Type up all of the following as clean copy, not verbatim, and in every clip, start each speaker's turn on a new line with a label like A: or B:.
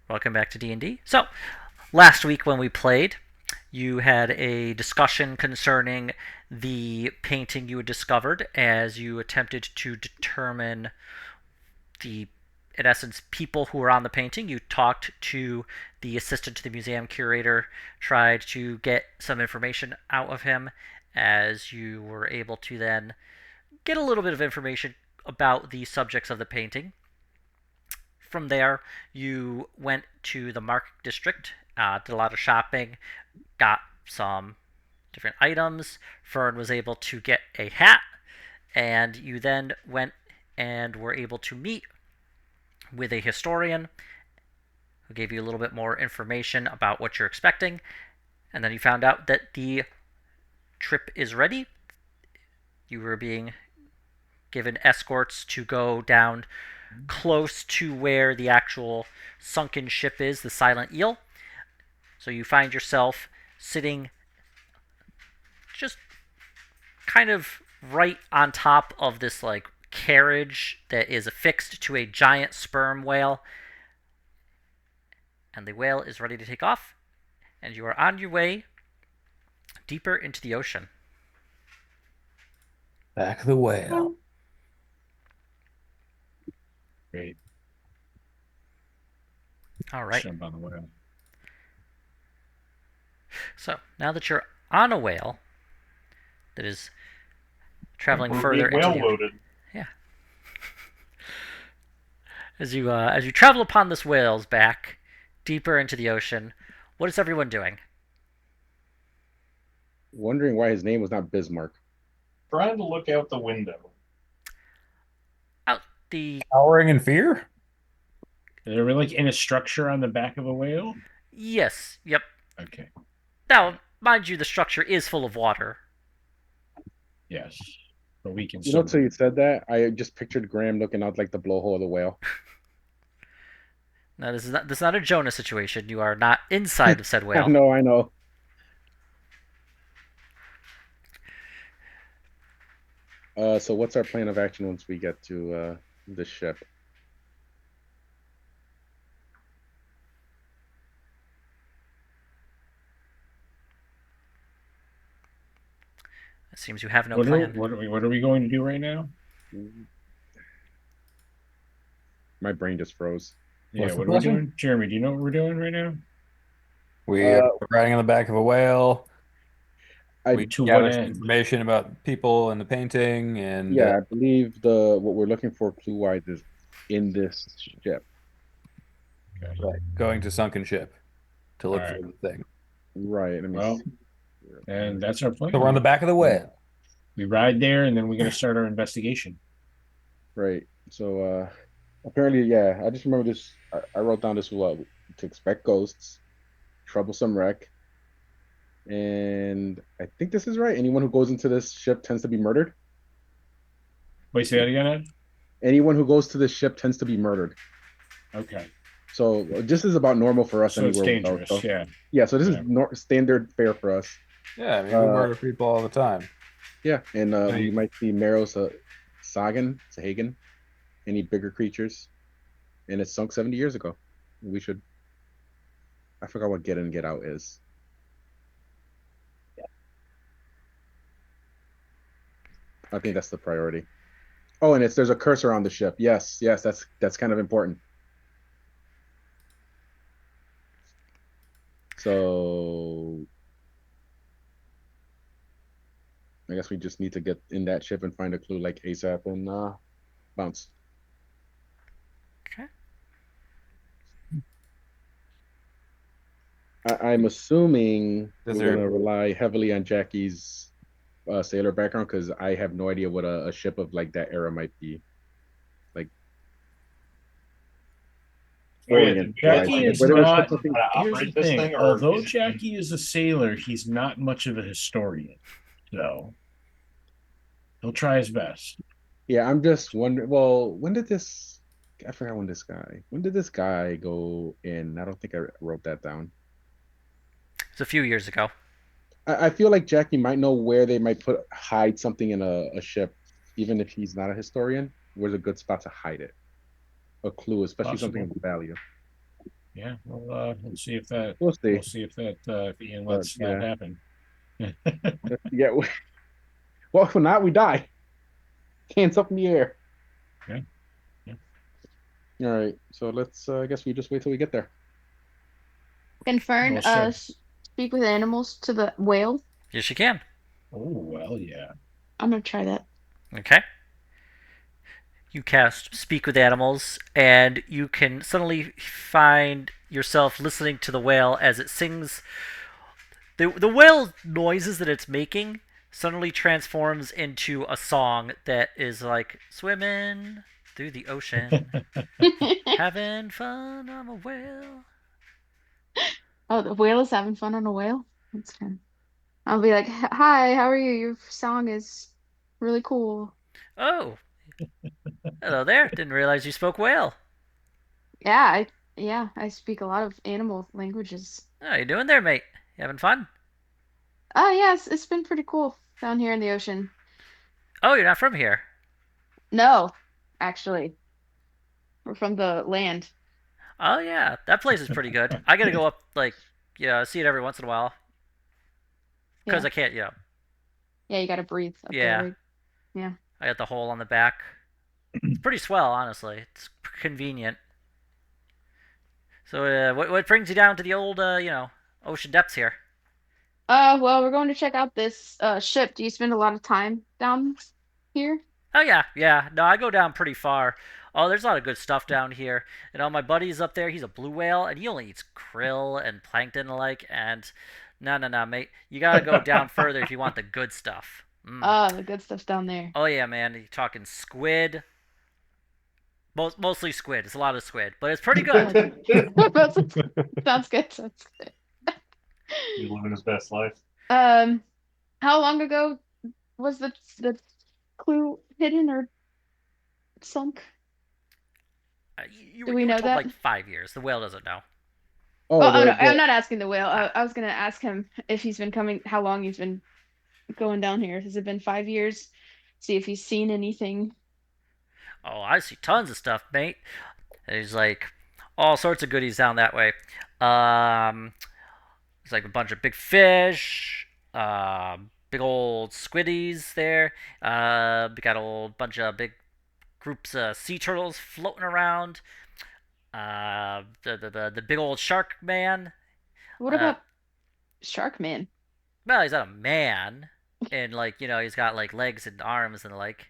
A: Welcome back to D&D. So, last week when we played, you had a discussion concerning the painting you had discovered as you attempted to determine the, in essence, people who were on the painting. You talked to the assistant to the museum curator, tried to get some information out of him, as you were able to then get a little bit of information about the subjects of the painting. From there, you went to the Market District, did a lot of shopping, got some different items. Fern was able to get a hat, and you then went and were able to meet with a historian who gave you a little bit more information about what you're expecting. And then you found out that the trip is ready. You were being given escorts to go down close to where the actual sunken ship is, the Silent Eel. So you find yourself sitting just kind of right on top of this like carriage that is affixed to a giant sperm whale. And the whale is ready to take off, and you are on your way deeper into the ocean.
B: Back of the whale.
C: Great.
A: All
C: Let's
A: right.
C: jump on the whale.
A: So now that you're on a whale that is traveling
D: We're
A: further
D: being
A: into
D: well
A: the
D: loaded.
A: yeah, as you travel upon this whale's back deeper into the ocean, what is everyone doing?
E: Wondering why his name was not Bismarck.
D: Trying to look out the window.
A: Out the
B: Cowering in fear?
C: Are we like in a structure on the back of a whale?
A: yes, yep.
C: Okay.
A: Now, mind you, the structure is full of water.
C: Yes. But we can
E: You know,
C: still.
E: until you said that, I just pictured Graham looking out like the blowhole of the whale.
A: Now, this is not a Jonah situation. You are not inside of said
E: I
A: whale.
E: know, I know. So what's our plan of action once we get to the ship?
A: It seems you have no
C: What are,
A: plan.
C: what are we going to do right now?
E: My brain just froze.
C: Yeah,
B: What's the
C: what are we
B: question?
C: doing? Jeremy, do you know what we're doing right now?
B: We are
E: Uh,
B: riding on the back of a whale.
E: I
B: We
C: To what
B: gather some
C: end?
B: information about people in the painting and
E: yeah, I believe the what we're looking for clue-wise is in this ship.
C: Okay.
B: right, going to sunken ship to
C: All
B: look for
C: right.
B: the thing.
E: Right. Let me
C: Well,
E: see.
C: and that's our
B: So we're on the
C: plan.
B: back of the whale.
C: We ride there and then we're going to start our investigation.
E: Right. So apparently, yeah, I just remember this. I wrote down this to expect ghosts, troublesome wreck, and I think this is right. Anyone who goes into this ship tends to be murdered.
C: Wait, say that again, Ed?
E: Anyone who goes to this ship tends to be murdered.
C: Okay.
E: So this is about normal for us
C: So it's
E: anywhere we go.
C: dangerous.
E: So
C: Yeah.
E: yeah, so this is
C: Yeah.
E: standard fare for us.
B: Yeah, I mean, we
E: Uh,
B: murder people all the time.
E: yeah, and we
B: Right.
E: might see Meros Sagan, any bigger creatures, and it sunk 70 years ago. We should. I forgot what get in get out is. I think that's the priority. Oh, and there's a cursor on the ship. Yes, yes, that's kind of important. So I guess we just need to get in that ship and find a clue like ASAP and bounce.
A: Okay.
E: I'm assuming
B: Is
E: we're
B: there
E: gonna rely heavily on Jackie's sailor background because I have no idea what a ship of like that era might be. Like
D: Oh yeah,
E: orient
D: did you guys
E: wise.
D: like
C: Jackie
E: Like
C: is
E: where there was
C: not.
E: something.
D: how to
C: Here's the
D: operate this
C: thing.
D: thing, or
C: Although
D: is it just
C: Jackie is a sailor, he's not much of a historian. So he'll try his best.
E: Yeah, I'm just wondering. Well, when did this? I forgot when this guy. When did this guy go in? I don't think I wrote that down.
A: It's a few years ago.
E: I feel like Jackie might know where they might hide something in a ship, even if he's not a historian. Where's a good spot to hide it? A clue, especially something
C: Possible.
E: of value.
C: Yeah, we'll see if that
E: We'll see.
C: we'll see if Ian
E: But
C: lets that
E: yeah,
C: happen.
E: yeah. Well, if not, we die. Hands up in the air.
C: Yeah, yeah.
E: All right. So let's. I guess we just wait till we get there.
F: Can Fern
C: We'll start.
F: speak with animals to the whale?
A: Yes, you can.
C: Oh well, yeah.
F: I'm gonna try that.
A: Okay. You cast Speak with Animals, and you can suddenly find yourself listening to the whale as it sings. The whale noises that it's making suddenly transforms into a song that is like swimming through the ocean, having fun on a whale.
F: Oh, the whale is having fun on a whale? That's fun. I'll be like, "Hi, how are you? Your song is really cool."
A: Oh, hello there. Didn't realize you spoke whale.
F: Yeah, I speak a lot of animal languages.
A: How you doing there, mate? You having fun?
F: Oh, yes, it's been pretty cool down here in the ocean.
A: Oh, you're not from here.
F: No, actually, we're from the land.
A: Oh yeah, that place is pretty good. I gotta go up like yeah, see it every once in a while because
F: Yeah.
A: I can't.
F: Yeah, you gotta breathe up there,
A: Yeah,
F: right? Yeah.
A: I got the hole on the back. It's pretty swell, honestly. It's convenient. So what brings you down to the old ocean depths here?
F: Well, we're going to check out this ship. Do you spend a lot of time down here?
A: Oh yeah, yeah. No, I go down pretty far. Oh, there's a lot of good stuff down here. My buddy's up there. He's a blue whale, and he only eats krill and plankton alike. And no, no, no, mate. You gotta go down further if you want the good stuff. Mm.
F: The good stuff's down there.
A: Oh yeah, man. You're talking squid. Mostly squid. It's a lot of squid, but it's pretty good.
F: Sounds good. Sounds good.
D: He's living his best life.
F: Um, how long ago was the clue hidden or sunk?
A: You
F: Do
A: were
F: we
A: you were
F: know
A: told
F: that?
A: like 5 years. The whale doesn't know.
E: Oh,
F: Oh, no, I'm
E: the
F: not asking the whale.
A: Ah.
F: I was gonna ask him if he's been coming, how long he's been going down here. Has it been 5 years? See if he's seen anything.
A: Oh, I see tons of stuff, mate. There's like all sorts of goodies down that way. Um, there's like a bunch of big fish, big old squiddies there. We got a whole bunch of big groups of sea turtles floating around. The big old shark man.
F: What
A: Uh,
F: about Shark Man?
A: well, he's not a man, and like he's got like legs and arms and like,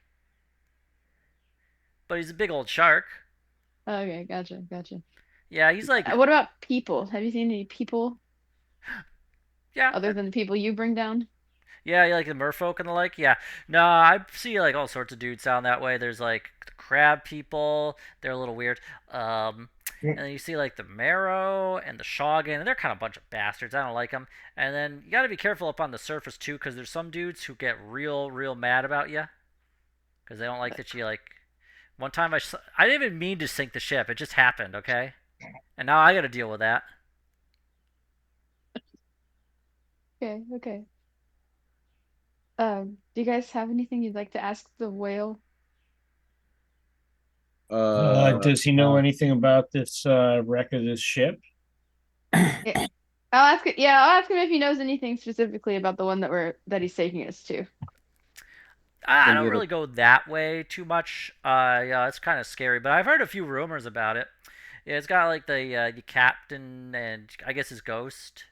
A: but he's a big old shark.
F: Okay, gotcha, gotcha.
A: Yeah, he's like
F: What about people? Have you seen any people
A: yeah,
F: other than the people you bring down?
A: yeah, you like the merfolk and the like. Yeah, no, I see like all sorts of dudes down that way. There's like the crab people. They're a little weird. And then you see like the marrow and the shoggen, and they're kind of a bunch of bastards. I don't like them. And then you got to be careful up on the surface too, because there's some dudes who get real mad about you because they don't like that you like. One time I didn't even mean to sink the ship. It just happened. Okay, and now I got to deal with that.
F: Okay, okay. Do you guys have anything you'd like to ask the whale?
C: Does he know anything about this wreck of this ship?
F: Yeah, I'll ask it. Yeah, I'll ask him if he knows anything specifically about the one that he's taking us to.
A: I
E: Then
A: don't
E: you
A: really go that way too much. Yeah, it's kind of scary, but I've heard a few rumors about it. Yeah, it's got like the captain and I guess his ghost.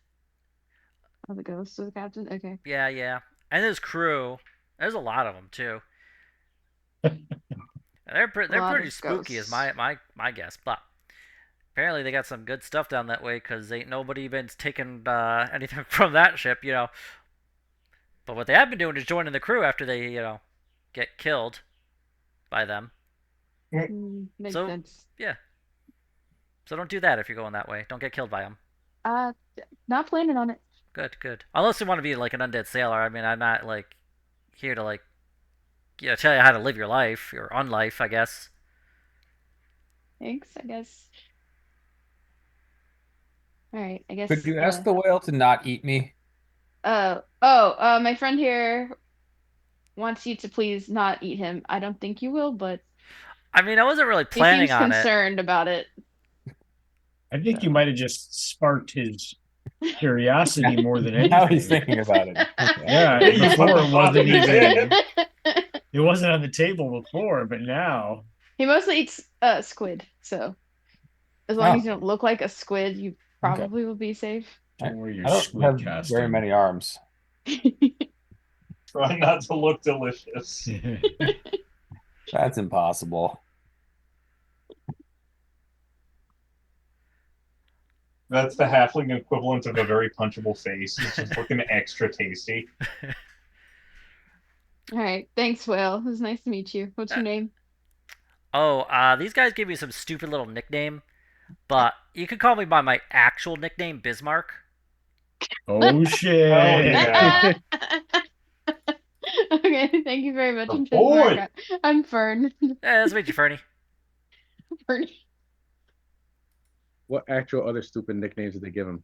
F: Oh, the ghost of the captain. Okay.
A: Yeah, yeah, and his crew. There's a lot of them too. They're
F: Lot
A: pretty
F: of
A: spooky, is
F: ghosts.
A: my guess. But apparently they got some good stuff down that way because ain't nobody been taking anything from that ship. But what they have been doing is joining the crew after they get killed by them.
F: Makes
A: So
F: sense.
A: yeah, so don't do that if you're going that way. Don't get killed by them.
F: Uh, not planning on it.
A: Good, good. Unless you want to be like an undead sailor. I mean, I'm not like here to like tell you how to live your life, your unlife, I guess.
F: Thanks, I guess. All right, I
B: Could
F: guess.
B: you ask the whale to not eat me?
F: My friend here wants you to please not eat him. I don't think you will, but
A: I mean, I wasn't really
F: he seems
A: planning on it.
F: concerned about it.
C: I think you might have just sparked his curiosity more than
B: Now he's
C: anything.
B: thinking about it.
C: Yeah,
D: You put
C: before
D: the
C: it
D: thought
C: wasn't
D: in his
C: even.
D: head.
C: It wasn't on the table before, but now.
F: He mostly eats squid, so as long as
B: Oh,
F: you don't look like a squid, you
B: okay.
F: probably will be safe.
C: Don't wear your
B: I don't have
C: squid
B: very
C: costume.
B: many arms.
D: Try not to look delicious.
B: That's impossible.
D: That's the halfling equivalent of a very punchable face. It's just looking extra tasty.
F: All right, thanks, Will. It was nice to meet you. What's your name?
A: These guys gave me some stupid little nickname, but you can call me by my actual nickname, Bismarck.
C: Oh shit!
D: Hell yeah.
F: Okay, thank you very much.
D: The
F: I'm
D: boy.
F: Bismarck. I'm Fern.
A: Nice to meet you, Fernie.
F: Fernie.
E: What actual other stupid nicknames did they give him?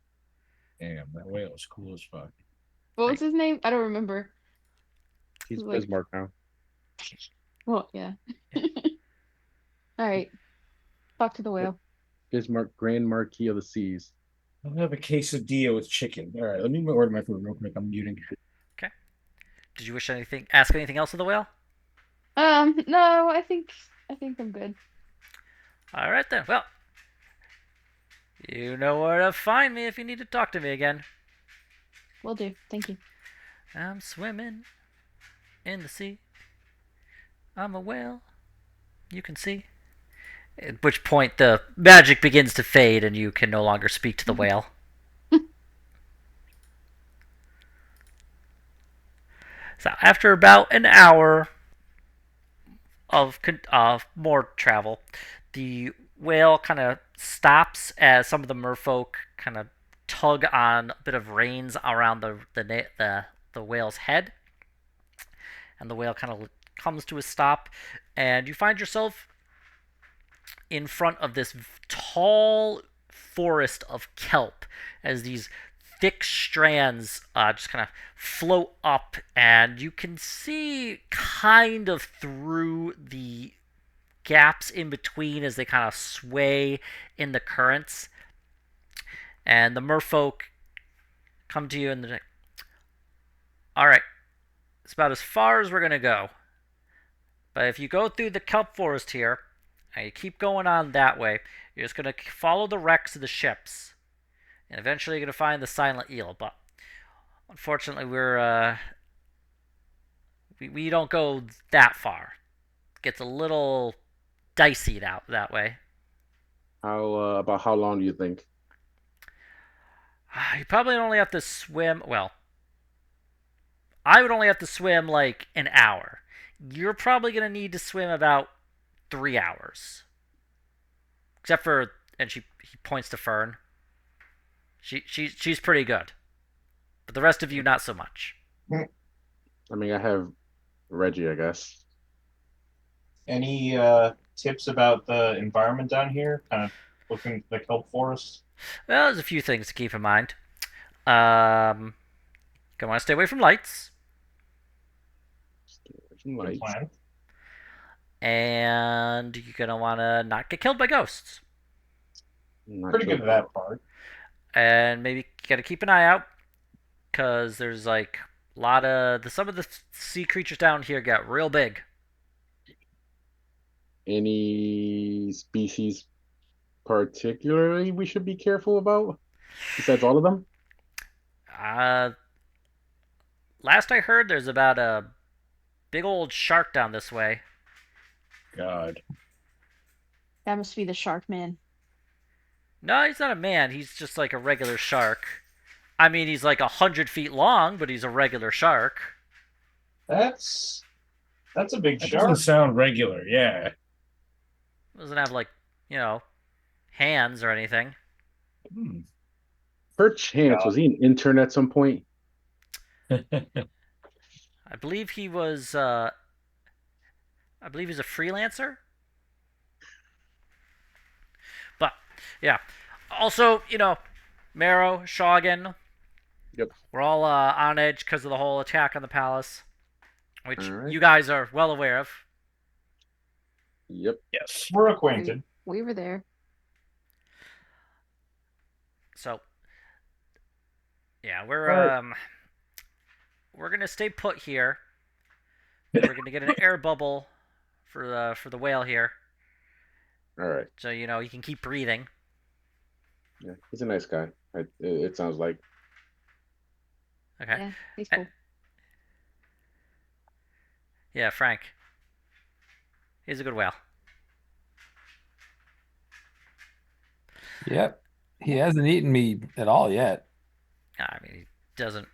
C: Damn, that whale is cool as fuck.
F: What was his name? I don't remember.
E: He's
F: Like-
E: Bismarck now.
F: Well, yeah. All right. Talk to the whale.
E: Bismarck, Grand Marquis of the Seas.
C: I'll have a quesadilla with chicken. All right, let me order my food real quick. I'm muting.
A: Okay. Did you wish ask anything else of the whale?
F: No, I think I'm good.
A: All right then. Well, you know where to find me if you need to talk to me again.
F: Will do. Thank you.
A: I'm swimming in the sea. I'm a whale. You can see. At which point the magic begins to fade and you can no longer speak to the whale. So after about an hour of more travel, the whale kind of stops as some of the merfolk kind of tug on a bit of reins around the whale's head, and the whale kind of comes to a stop, and you find yourself in front of this tall forest of kelp as these thick strands just kind of float up, and you can see kind of through the gaps in between as they kind of sway in the currents. And the merfolk come to you and they're like, all right, it's about as far as we're going to go. But if you go through the kelp forest here, and you keep going on that way, you're just going to follow the wrecks of the ships. And eventually you're going to find the silent eel. But unfortunately, we don't go that far. It gets a little dicey that way.
E: How about how long do you think?
A: You probably only have to swim. Well, I would only have to swim like an hour. You're probably going to need to swim about 3 hours. Except for, and he points to Fern. She's pretty good. But the rest of you, not so much.
E: I mean, I have Reggie, I guess.
D: Any tips about the environment down here? Kind of looking at the kelp forest?
A: Well, there's a few things to keep in mind. Gonna want to stay away from lights.
D: Good
E: Lights.
D: plan.
A: And you're gonna want to not get killed by ghosts.
E: Not
D: Pretty
E: sure.
D: good at that part.
A: And maybe gotta keep an eye out, because there's like a lot of some of the sea creatures down here get real big.
E: Any species particularly we should be careful about? Besides all of them?
A: Uh, Last I heard, there's about a big old shark down this way.
C: God.
F: That must be the shark man.
A: No, he's not a man. He's just like a regular shark. I mean, he's like 100 feet long, but he's a regular shark.
D: That's a big
C: That
D: shark.
C: doesn't sound regular. Yeah.
A: Doesn't have like, hands or anything.
C: Hmm.
E: Perchance, was he an intern at some point?
A: I believe he was. I believe he's a freelancer. But yeah, also Marrow, Shogun.
E: Yep.
A: We're all on edge because of the whole attack on the palace, which
E: Alright.
A: you guys are well aware of.
E: Yep.
C: Yes.
D: We're acquainted.
F: We were there.
A: So yeah,
E: All right.
A: we're gonna stay put here. We're gonna get an air bubble for the whale here,
E: All right.
A: so you can keep breathing.
E: Yeah, he's a nice guy. It sounds like.
A: Okay.
F: Yeah, he's
A: Uh,
F: cool.
A: Yeah, Frank. He's a good whale.
B: Yep. He hasn't eaten me at all yet.
A: I mean, he doesn't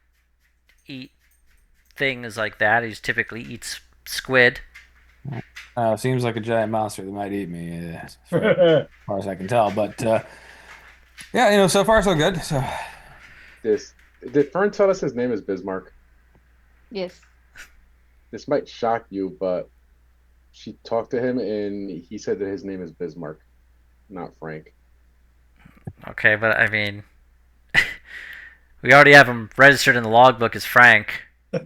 A: eat things like that. He typically eats squid.
B: Seems like a giant monster that might eat me, as far as I can tell. But yeah, so far so good. So
E: This did Fern tell us his name is Bismarck?
F: Yes.
E: This might shock you, but she talked to him and he said that his name is Bismarck, not Frank.
A: Okay, but I mean, we already have him registered in the logbook as Frank.
E: I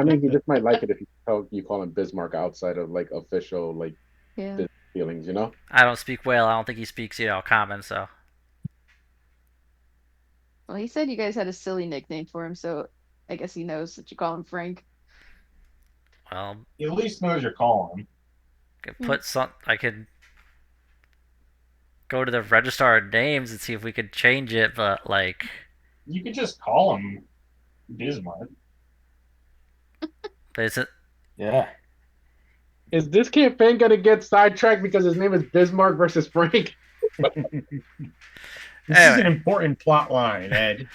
E: mean, he just might like it if you call him Bismarck outside of like official like
F: Yeah.
E: business feelings, you know?
A: I don't speak whale. I don't think he speaks, common. So
F: Well, he said you guys had a silly nickname for him, so I guess he knows that you call him Frank.
A: well,
D: He at least knows you're calling
A: could put some. I could go to the registrar of names and see if we could change it, but like,
D: You could just call him Bismarck.
A: but is it?
B: yeah.
E: Is this campaign gonna get sidetracked because his name is Bismarck versus Frank?
C: This is an
A: Anyway.
C: important plot line, Ed.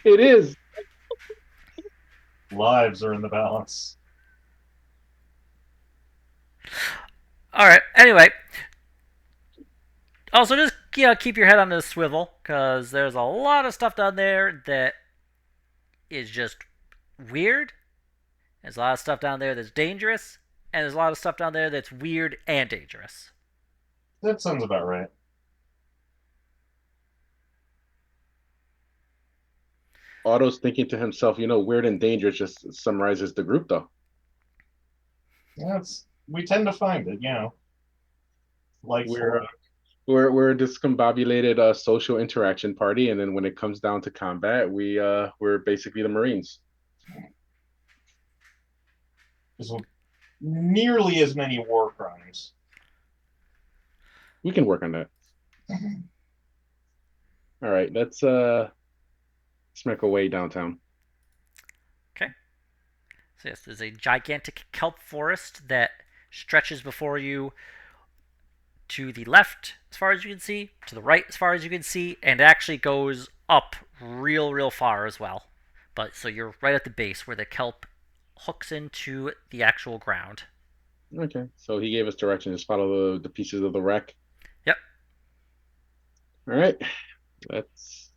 E: It is.
D: Lives are in the balance.
A: All right. Anyway, also just keep your head on the swivel because there's a lot of stuff down there that is just weird. There's a lot of stuff down there that's dangerous, and there's a lot of stuff down there that's weird and dangerous.
D: That sounds about right.
E: Otto's thinking to himself, weird and dangerous just summarizes the group though.
D: We tend to find it, Like
E: We're
D: for
E: we're a discombobulated social interaction party, and then when it comes down to combat, we're basically the Marines.
D: there's nearly as many war crimes.
E: We can work on that. All right, let's make our way downtown.
A: Okay. So yes, there's a gigantic kelp forest that stretches before you to the left as far as you can see, to the right as far as you can see, and actually goes up real far as well. But so you're right at the base where the kelp hooks into the actual ground.
E: Okay, so he gave us directions. Just follow the pieces of the wreck.
A: Yep.
E: All right, let's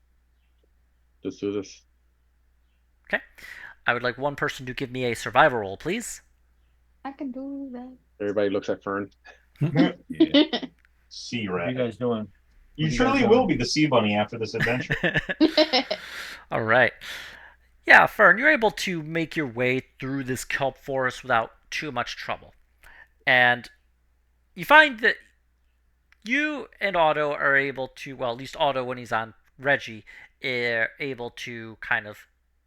E: do this.
A: Okay. I would like one person to give me a survival roll, please.
F: I can do that.
E: Everybody looks at Fern.
C: Yeah.
D: Sea
C: What are
D: rat.
C: you guys doing?
D: You
C: What are you
D: truly
C: guys
D: will
C: doing?
D: be the sea bunny after this adventure.
A: All right. Yeah, Fern, you're able to make your way through this kelp forest without too much trouble. And you find that you and Otto are able to, well, at least Otto when he's on Reggie, are able to kind of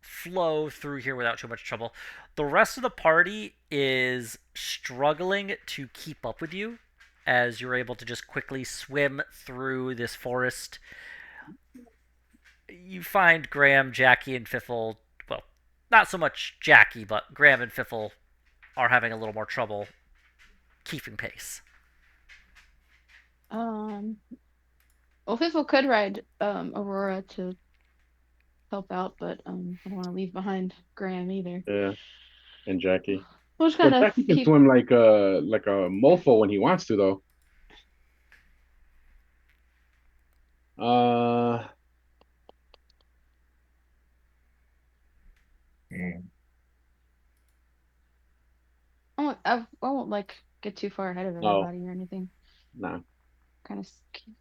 A: flow through here without too much trouble. The rest of the party is struggling to keep up with you as you're able to just quickly swim through this forest. You find Graham, Jackie, and Fiffle, well, not so much Jackie, but Graham and Fiffle are having a little more trouble keeping pace.
F: Well, Fiffle could ride Aurora to help out, but I don't want to leave behind Graham either.
E: Yeah, and Jackie.
F: We'll just
E: Well,
F: kind of
E: Jackie can
F: keep.
E: swim like a mofo when he wants to, though. Uh,
F: I won't like get too far ahead of
E: No.
F: everybody or anything.
E: nah.
F: Kind of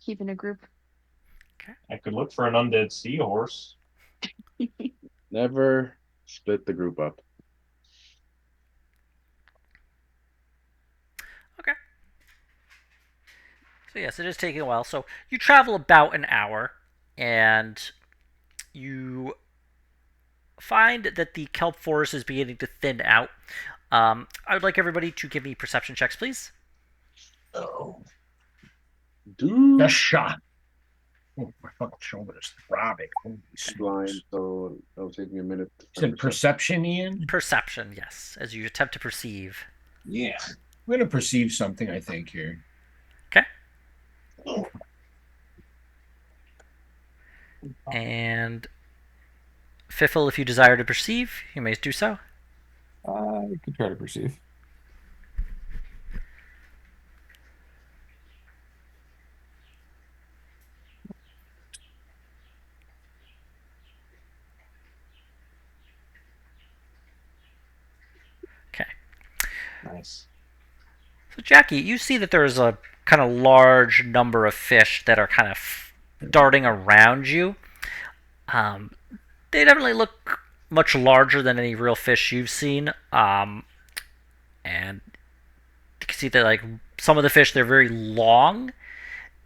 F: keeping a group.
D: I could look for an undead seahorse.
E: Never split the group up.
A: Okay. So yes, it is taking a while. So you travel about an hour, and you find that the kelp forest is beginning to thin out. I would like everybody to give me perception checks, please.
D: Oh.
E: Dude,
C: Just shot. Oh, my fucking shoulder is throbbing. Holy
E: blind,
C: smokes.
E: so it'll take me a minute to
C: You said perception, Ian?
A: Perception, yes, as you attempt to perceive.
C: Yeah. I'm going to perceive something, I think, here.
A: Okay. And Fiffle, if you desire to perceive, you may do so.
B: You could try to perceive.
A: Okay.
D: Nice.
A: So, Jackie, you see that there's a kind of large number of fish that are kind of darting around you. They definitely look much larger than any real fish you've seen. And you can see that, like, some of the fish, they're very long,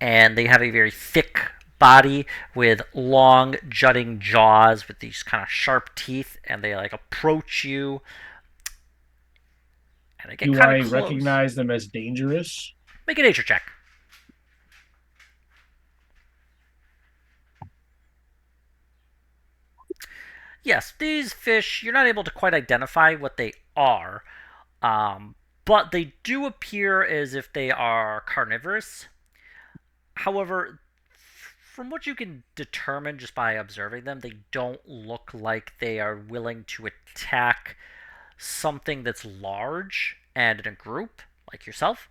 A: and they have a very thick body with long jutting jaws with these kind of sharp teeth, and they like approach you, and they get
C: Do
A: kind
C: I
A: of close.
C: recognize them as dangerous?
A: Make a nature check. Yes, these fish, you're not able to quite identify what they are, but they do appear as if they are carnivorous. However, from what you can determine just by observing them, they don't look like they are willing to attack something that's large and in a group, like yourself.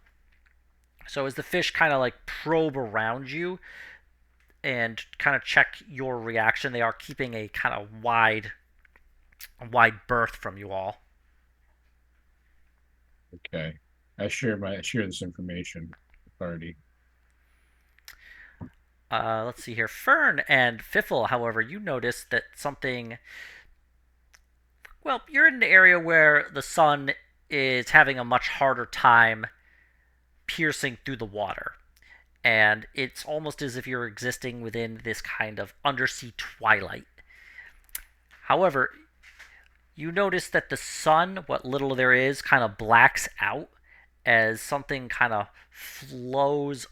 A: So as the fish kind of like probe around you and kind of check your reaction, they are keeping a kind of wide berth from you all.
C: Okay. I share this information with the party.
A: Let's see here. Fern and Fiffle, however, you notice that something. Well, you're in an area where the sun is having a much harder time piercing through the water. And it's almost as if you're existing within this kind of undersea twilight. However, you notice that the sun, what little there is, kind of blacks out as something kind of flows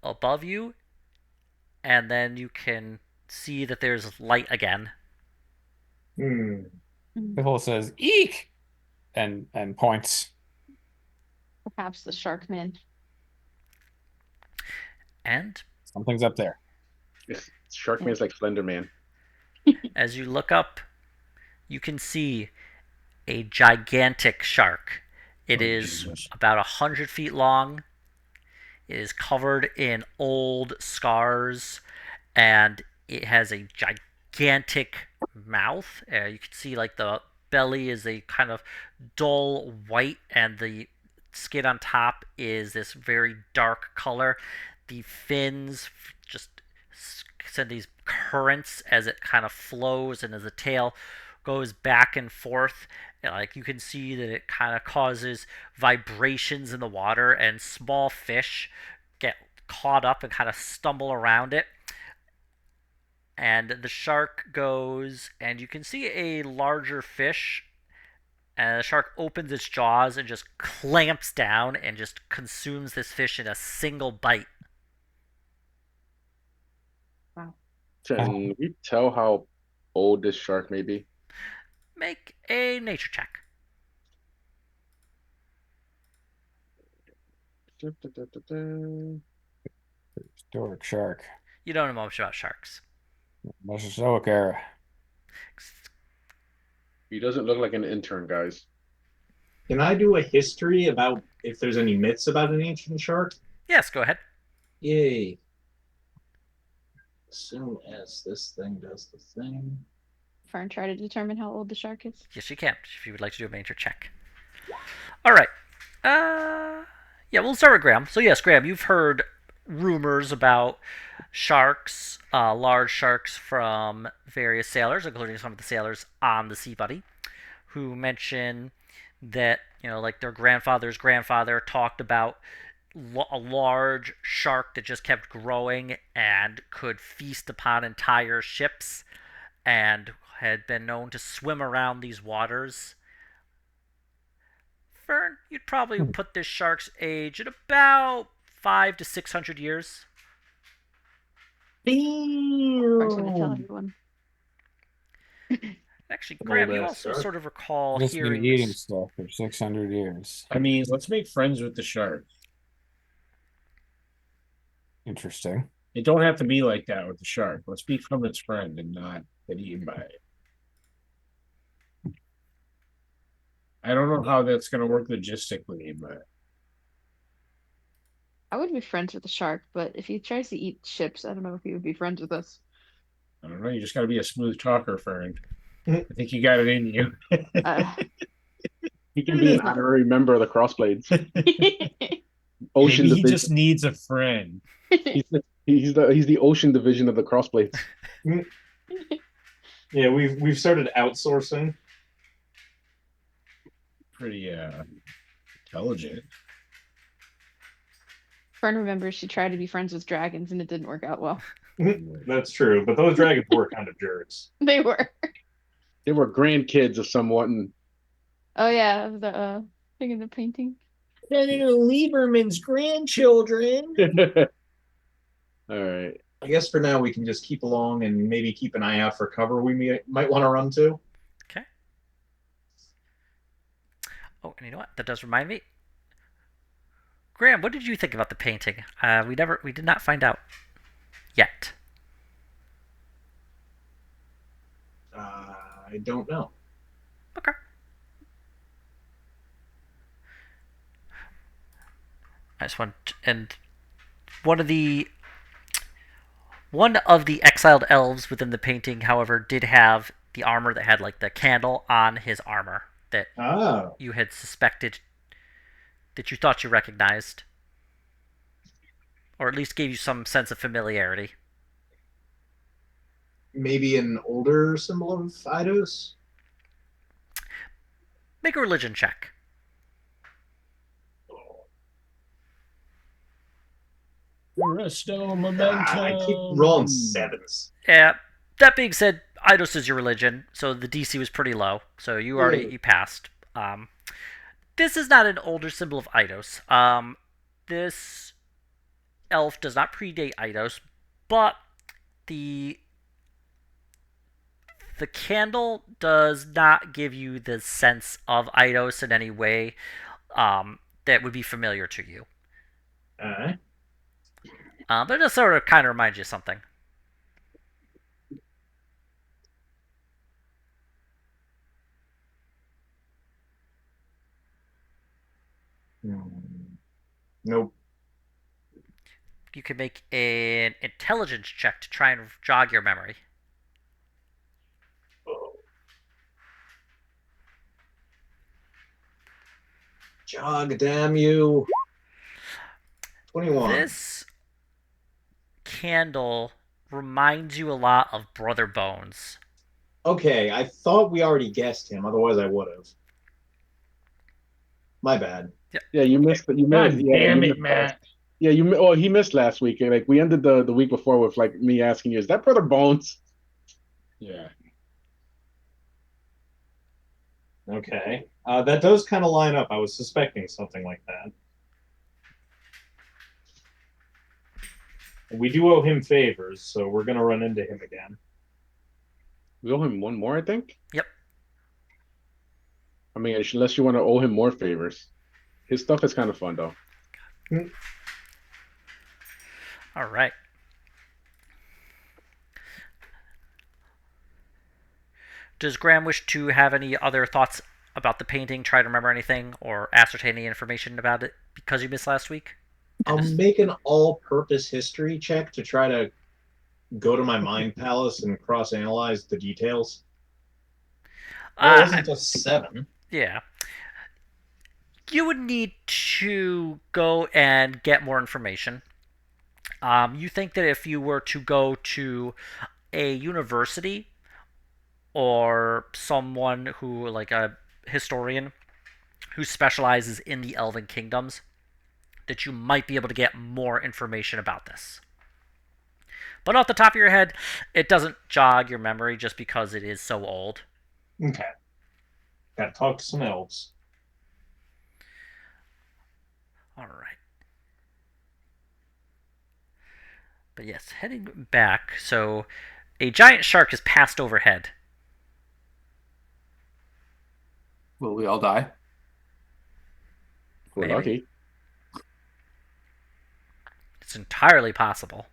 A: above you, and then you can see that there's light again.
B: Biffle says, "Eek!" and points.
F: Perhaps the shark man.
A: And
B: Something's up there.
E: Sharkman's like Slender Man.
A: as you look up, you can see a gigantic shark. It is
C: Jesus.
A: about 100 feet long. It is covered in old scars, and it has a gigantic mouth. You can see like the belly is a kind of dull white, and the skin on top is this very dark color. The fins just send these currents as it kind of flows, and as the tail goes back and forth. Like you can see that it kind of causes vibrations in the water, and small fish get caught up and kind of stumble around it. And the shark goes, and you can see a larger fish, and the shark opens its jaws and just clamps down and just consumes this fish in a single bite.
E: Can we tell how old this shark may be?
A: Make a nature check.
B: Historic shark.
A: You don't know much about sharks.
B: Mesozoic era.
E: He doesn't look like an intern, guys.
D: Can I do a history about if there's any myths about an ancient shark?
A: Yes, go ahead.
D: Yay. As soon as this thing does the thing.
F: Fern, try to determine how old the shark is.
A: Yes, you can, if you would like to do a nature check. All right. Yeah, we'll start with Graham. So yes, Graham, you've heard rumors about sharks, large sharks from various sailors, including some of the sailors on the Sea Buddy, who mention that, like their grandfather's grandfather talked about a large shark that just kept growing and could feast upon entire ships and had been known to swim around these waters. Fern, you'd probably put this shark's age at about 500 to 600 years.
F: Shark's gonna tell
C: Damn.
F: everyone.
A: Actually,
D: An
A: Graham,
D: old
A: you
D: ass
A: also
D: shark.
A: sort of recall
B: Just been
A: hearing
B: eating
A: this.
B: stuff for 600 years.
C: I mean, let's make friends with the shark.
B: Interesting.
C: It don't have to be like that with the shark. Let's become its friend and not get eaten by it. I don't know how that's going to work logistically, but
F: I would be friends with the shark, but if he tries to eat ships, I don't know if he would be friends with us.
C: I don't know. You just got to be a smooth talker, Fern. I think you got it in you.
F: Uh,
E: He can be an honorary member of the Crossblades. Ocean
C: Maybe he
E: division.
C: just needs a friend.
E: He's the ocean division of the Crossblades.
D: Yeah, we've started outsourcing.
C: Pretty intelligent.
F: Fern remembers she tried to be friends with dragons and it didn't work out well.
D: That's true, but those dragons were kind of jerks.
F: They were.
E: They were grandkids of someone.
F: Oh yeah, the thing in the painting.
C: Senator Lieberman's grandchildren.
E: All right.
D: I guess for now we can just keep along and maybe keep an eye out for cover we might want to run to.
A: Okay. Oh, and you know what? That does remind me. Graham, what did you think about the painting? We did not find out yet.
D: I don't know.
A: Okay. I just want, and one of the exiled elves within the painting, however, did have the armor that had like the candle on his armor that
D: Oh,
A: you had suspected, that you thought you recognized, or at least gave you some sense of familiarity.
D: maybe an older symbol of Eidos?
A: Make a religion check.
C: Resto momentum.
D: I keep rolling sevens.
A: Yeah. That being said, Eidos is your religion, so the DC was pretty low. So you passed. This is not an older symbol of Eidos. This elf does not predate Eidos, but the candle does not give you the sense of Eidos in any way that would be familiar to you.
D: Alright.
A: But it just sort of kind of reminds you of something.
D: Nope.
A: You can make an intelligence check to try and jog your memory.
D: Jog, damn you. 21.
A: This candle reminds you a lot of Brother Bones.
D: Okay, I thought we already guessed him, otherwise I would have. My bad.
E: Yeah, you missed. You
C: God
E: missed. Yeah,
C: damn
E: you
C: it,
E: missed
C: Matt.
E: Yeah, well, he missed last week. And, like we ended the week before with like me asking you, "Is that Brother Bones?"
C: Yeah.
D: Okay. That does kind of line up. I was suspecting something like that. We do owe him favors, so we're going to run into him again.
E: We owe him one more, I think.
A: Yep.
E: I mean, unless you want to owe him more favors, his stuff is kind of fun though.
A: All right. Does Graham wish to have any other thoughts about the painting, try to remember anything, or ascertain any information about it because you missed last week?
D: I'll make an all-purpose history check to try to go to my mind palace and cross-analyze the details. Well, it wasn't just 7.
A: Yeah. You would need to go and get more information. You think that if you were to go to a university or someone who, like a historian who specializes in the Elven Kingdoms, that you might be able to get more information about this. But off the top of your head, it doesn't jog your memory just because it is so old.
D: Okay. Gotta talk to some elves.
A: All right. But yes, heading back, so a giant shark has passed overhead.
B: Will we all die?
E: We're
A: Maybe.
E: lucky.
A: It's entirely possible.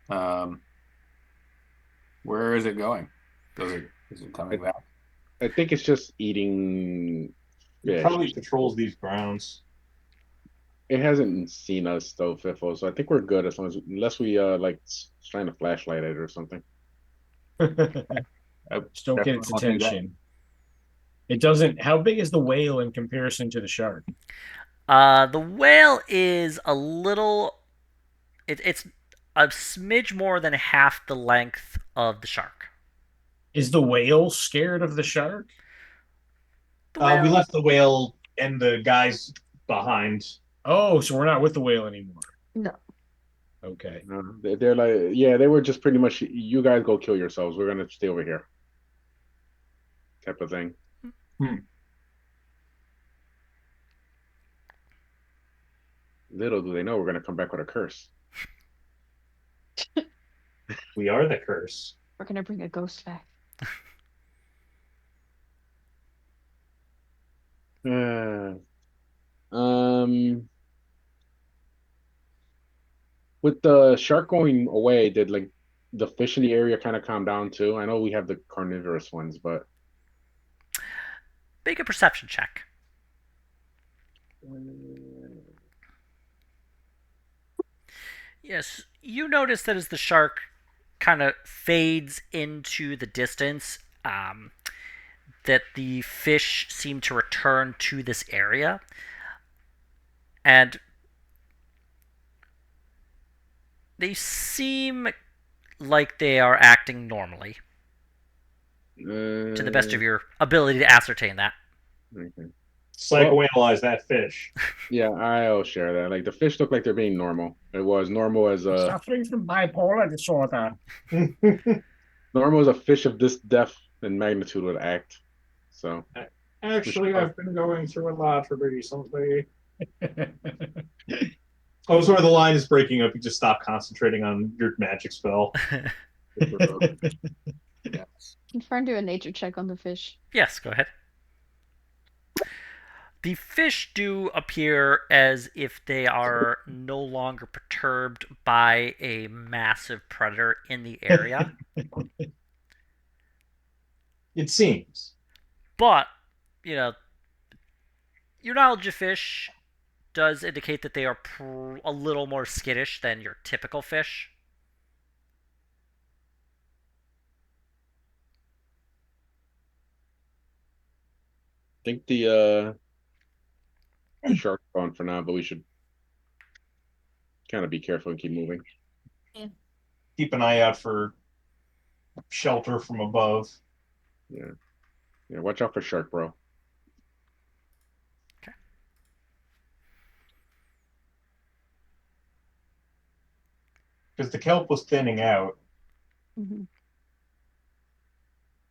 B: Um, where is it going? Is it coming back?
E: I think it's just eating
D: It
E: fish.
D: probably patrols these grounds.
E: It hasn't seen us though, Fiffle, so I think we're good as long as unless we like shine a flashlight at it or something.
C: Just don't get its
B: Definitely won't do that.
C: attention. It doesn't. How big is the whale in comparison to the shark?
A: The whale is a little. It's a smidge more than half the length of the shark.
C: Is the whale scared of the shark?
A: The whale,
D: We left the whale and the guys behind.
C: Oh, so we're not with the whale anymore.
F: No.
C: Okay.
E: They're like, yeah, they were just pretty much, you guys go kill yourselves. We're gonna stay over here, type of thing. Little do they know we're gonna come back with a curse.
D: We are the curse.
F: We're gonna bring a ghost back.
E: Um, with the shark going away, did like the fish in the area kind of calm down too? I know we have the carnivorous ones, but
A: make a perception check. Yes, you notice that as the shark kind of fades into the distance, that the fish seem to return to this area. And they seem like they are acting normally, to the best of your ability to ascertain that.
E: okay.
D: Psychoanalyze that fish.
E: Yeah, I'll share that. Like the fish look like they're being normal. It was normal as a
C: Suffering from bipolar disorder.
E: normal as a fish of this depth and magnitude would act. So
D: Actually, I've been going through a lot recently. Oh, sorry, the line is breaking up. You just stop concentrating on your magic spell.
F: Confirm do a nature check on the fish.
A: Yes, go ahead. The fish do appear as if they are no longer perturbed by a massive predator in the area.
D: It seems.
A: But, your knowledge of fish does indicate that they are a little more skittish than your typical fish.
E: I think the shark's gone for now, but we should kind of be careful and keep moving.
D: Keep an eye out for shelter from above.
E: Yeah. Yeah, watch out for shark, bro.
A: Okay.
D: Because the kelp was thinning out.
F: Mm-hmm.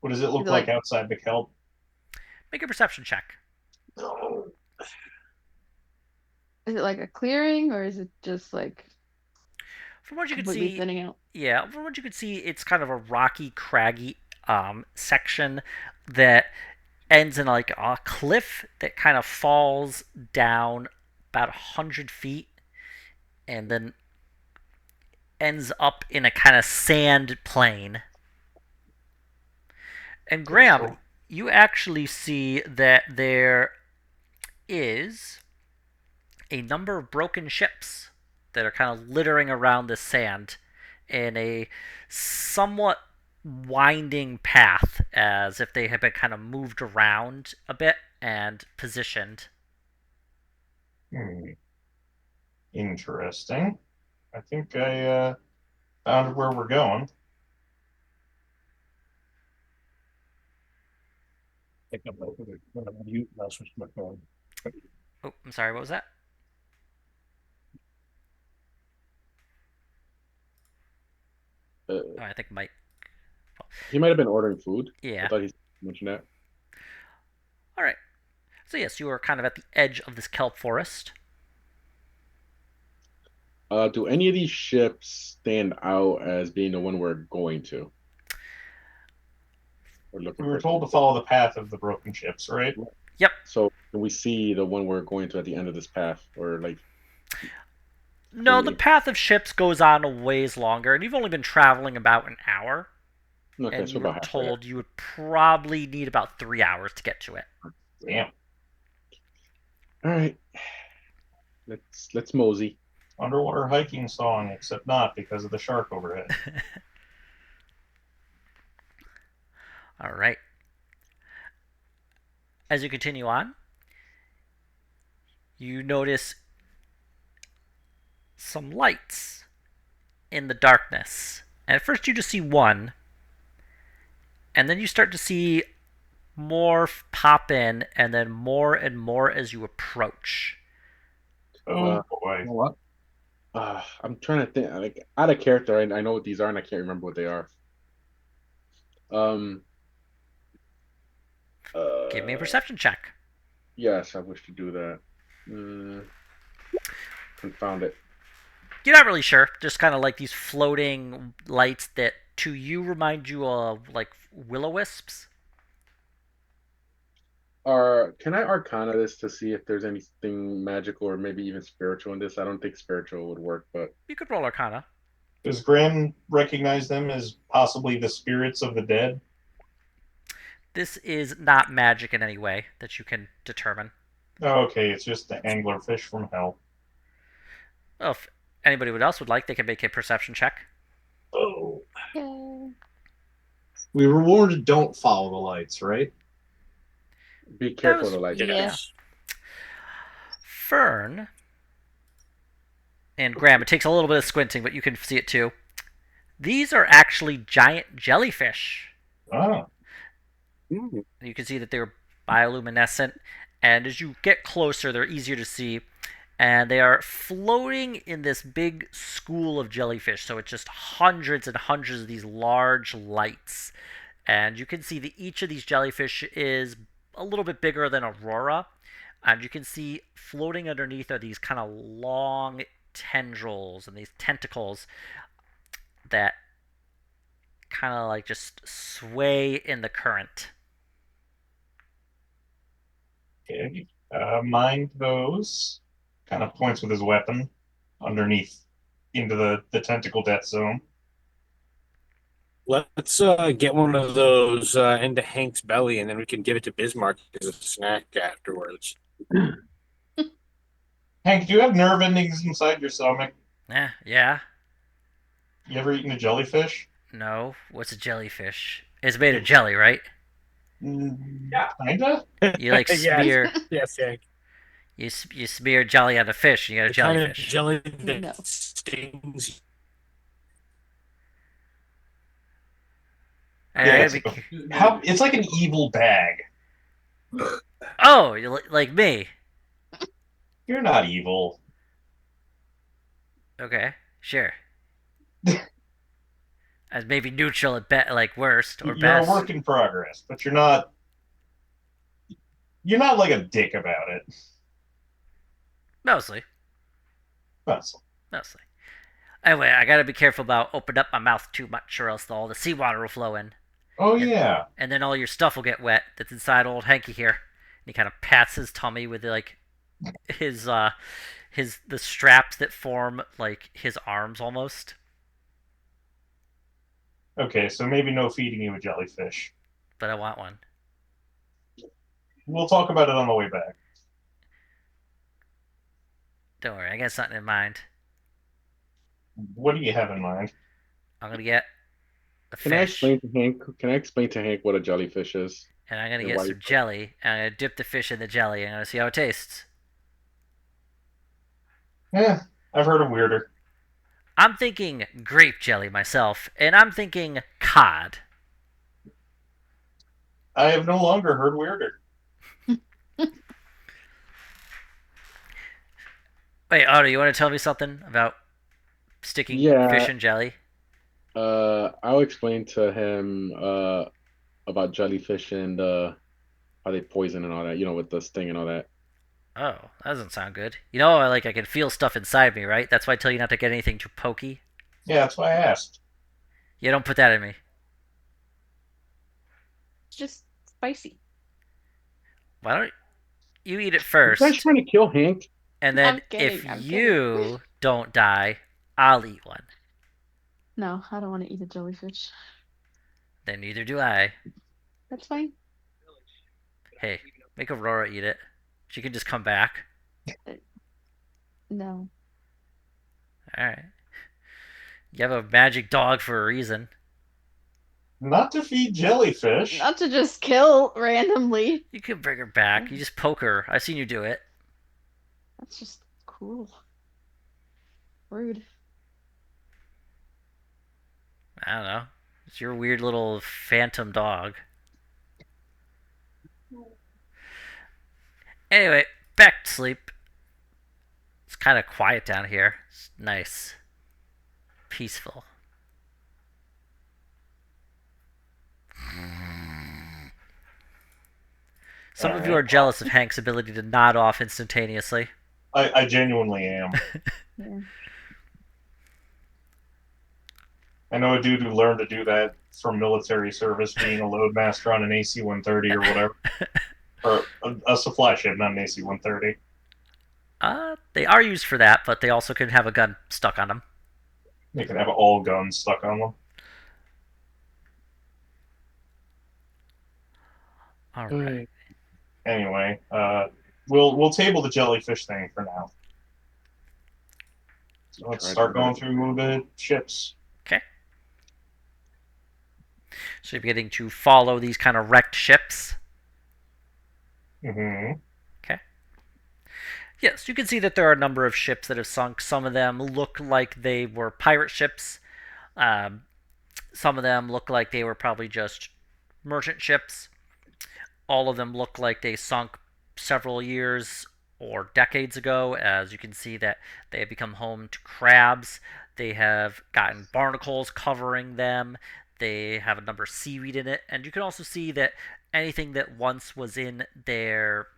D: What does it look
F: Is it
D: like
F: like-
D: outside the kelp?
A: Make a perception check.
F: Is it like a clearing or is it just like
A: From what you can
F: completely
A: see,
F: thinning out?
A: yeah, from what you can see, it's kind of a rocky, craggy section that ends in like a cliff that kind of falls down about 100 feet and then ends up in a kind of sand plain. And Graham, you actually see that there is a number of broken ships that are kind of littering around this sand in a somewhat winding path, as if they have been kind of moved around a bit and positioned.
D: Interesting. I think I found where we're going.
C: Pick up my mute. I'll switch to my phone.
A: Oh, I'm sorry, what was that? Oh, I think Mike.
E: He might have been ordering food. I
A: Yeah.
E: thought he mentioned that.
A: All right. So yes, you are kind of at the edge of this kelp forest.
E: Do any of these ships stand out as being the one we're going to or
D: We
E: looking
D: were
E: for?
D: told to follow the path of the broken ships, right?
A: Yep.
E: So can we see the one we're going to at the end of this path, or like?
A: No, the path of ships goes on a ways longer, and you've only been traveling about an hour.
E: Okay,
A: And
E: so
A: you were
E: about halfway there.
A: told you would probably need about 3 hours to get to it.
D: Damn.
E: All right, let's mosey.
D: Underwater hiking song, except not because of the shark overhead.
A: All right. As you continue on, you notice some lights in the darkness. And at first you just see one, and then you start to see more pop in, and then more and more as you approach.
D: Oh boy.
E: You know what? I'm trying to think. Like out of character, I know what these are, and I can't remember what they are. Um.
A: Give me a
E: Uh.
A: perception check.
E: Yes, I wish to do that. Confound it.
A: You're not really sure. Just kind of like these floating lights that to you remind you of like will-o-wisps.
E: Can I arcana this to see if there's anything magical or maybe even spiritual in this? I don't think spiritual would work, but
A: You could roll arcana.
D: Does Gran recognize them as possibly the spirits of the dead?
A: This is not magic in any way that you can determine.
D: Oh, okay, it's just the anglerfish from hell.
A: Well, if anybody else would like, they can make a perception check.
D: Oh.
F: Yay.
D: We were warned don't follow the lights, right?
E: be careful of
A: was-
E: the light.
A: Yeah. Fern and Graham, it takes a little bit of squinting, but you can see it too. These are actually giant jellyfish.
D: Oh.
A: You can see that they're bioluminescent, and as you get closer, they're easier to see. And they are floating in this big school of jellyfish. So it's just hundreds and hundreds of these large lights. And you can see that each of these jellyfish is a little bit bigger than Aurora. And you can see floating underneath are these kind of long tendrils and these tentacles that kind of like just sway in the current.
D: Okay. Mind those. Kind of points with his weapon underneath into the tentacle death zone.
G: Let's get one of those into Hank's belly, and then we can give it to Bismarck as a snack afterwards.
D: Hank, do you have nerve endings inside your stomach?
A: Yeah.
D: You ever eaten a jellyfish?
A: No. What's a jellyfish? It's made of jelly, right?
D: Yeah, kinda.
A: You like
G: Yes.
A: smear
G: Yes, Hank.
A: you smear jelly on a fish and you got a
G: The kind of
A: jellyfish.
G: jelly that
F: No.
G: stings.
A: And
D: Yeah, how it's like an evil bag.
A: oh, you like me?
D: You're not evil.
A: Okay, sure. As maybe neutral at like worst or
D: You're
A: best.
D: a work in progress, but you're not. You're not like a dick about it.
A: Mostly.
D: That's
A: Mostly. Anyway, I gotta be careful about opening up my mouth too much, or else all the seawater will flow in,
D: Oh yeah.
A: and then all your stuff will get wet. That's inside old Hanky here. And he kind of pats his tummy with like his the straps that form like his arms almost.
D: Okay, so maybe no feeding you a jellyfish.
A: But I want one.
D: We'll talk about it on the way back.
A: Don't worry, I got something in mind.
D: What do you have in mind?
A: I'm gonna get a
E: Can I
A: fish,
E: explain to Hank? Can I explain to Hank what a jellyfish is?
A: and I'm gonna
E: and
A: get
E: why
A: some jelly, and I'm gonna dip the fish in the jelly, and I'm gonna see how it tastes.
D: Yeah, I've heard of weirder.
A: I'm thinking grape jelly myself, and I'm thinking cod.
D: I have no longer heard weirder.
A: Wait, Otto, you want to tell me something about sticking
E: Yeah.
A: fish in jelly?
E: I'll explain to him about jellyfish and how they poison and all that, with the sting and all that.
A: Oh, that doesn't sound good. You know, I can feel stuff inside me, right? That's why I tell you not to get anything too pokey.
D: Yeah, that's why I asked.
A: You don't put that in me.
F: It's just spicy.
A: Why don't you eat it
E: You guys
A: first,
E: trying to kill Hank?
A: and then
F: I'm kidding.
A: if
F: I'm kidding.
A: you don't die, I'll eat one.
F: No, I don't want to eat a jellyfish.
A: Then neither do I.
F: That's fine.
A: Hey, make Aurora eat it. She can just come back.
F: No.
A: Alright. You have a magic dog for a reason.
D: Not to feed jellyfish.
F: Not to just kill randomly.
A: You can bring her back. You just poke her. I've seen you do it.
F: That's just cruel. Rude.
A: I don't know. It's your weird little phantom dog. Anyway, back to sleep. It's kind of quiet down here. It's nice. Peaceful. Some of you are jealous of Hank's ability to nod off instantaneously.
D: I genuinely am.
F: Yeah.
D: I know a dude who learned to do that from military service, being a loadmaster on an AC-130 or whatever, or a supply ship, not an AC-130.
A: They are used for that, but they also can have a gun stuck on them.
D: They can have all guns stuck on them.
A: All right.
D: Anyway, we'll table the jellyfish thing for now. So let's start going through the ships.
A: Okay. So you're beginning to follow these kind of wrecked ships.
D: Mm-hmm.
A: Okay. Yes, you can see that there are a number of ships that have sunk. Some of them look like they were pirate ships. Some of them look like they were probably just merchant ships. All of them look like they sunk several years or decades ago, as you can see that they have become home to crabs. They have gotten barnacles covering them. They have a number of seaweed in it. And you can also see that anything that once was in their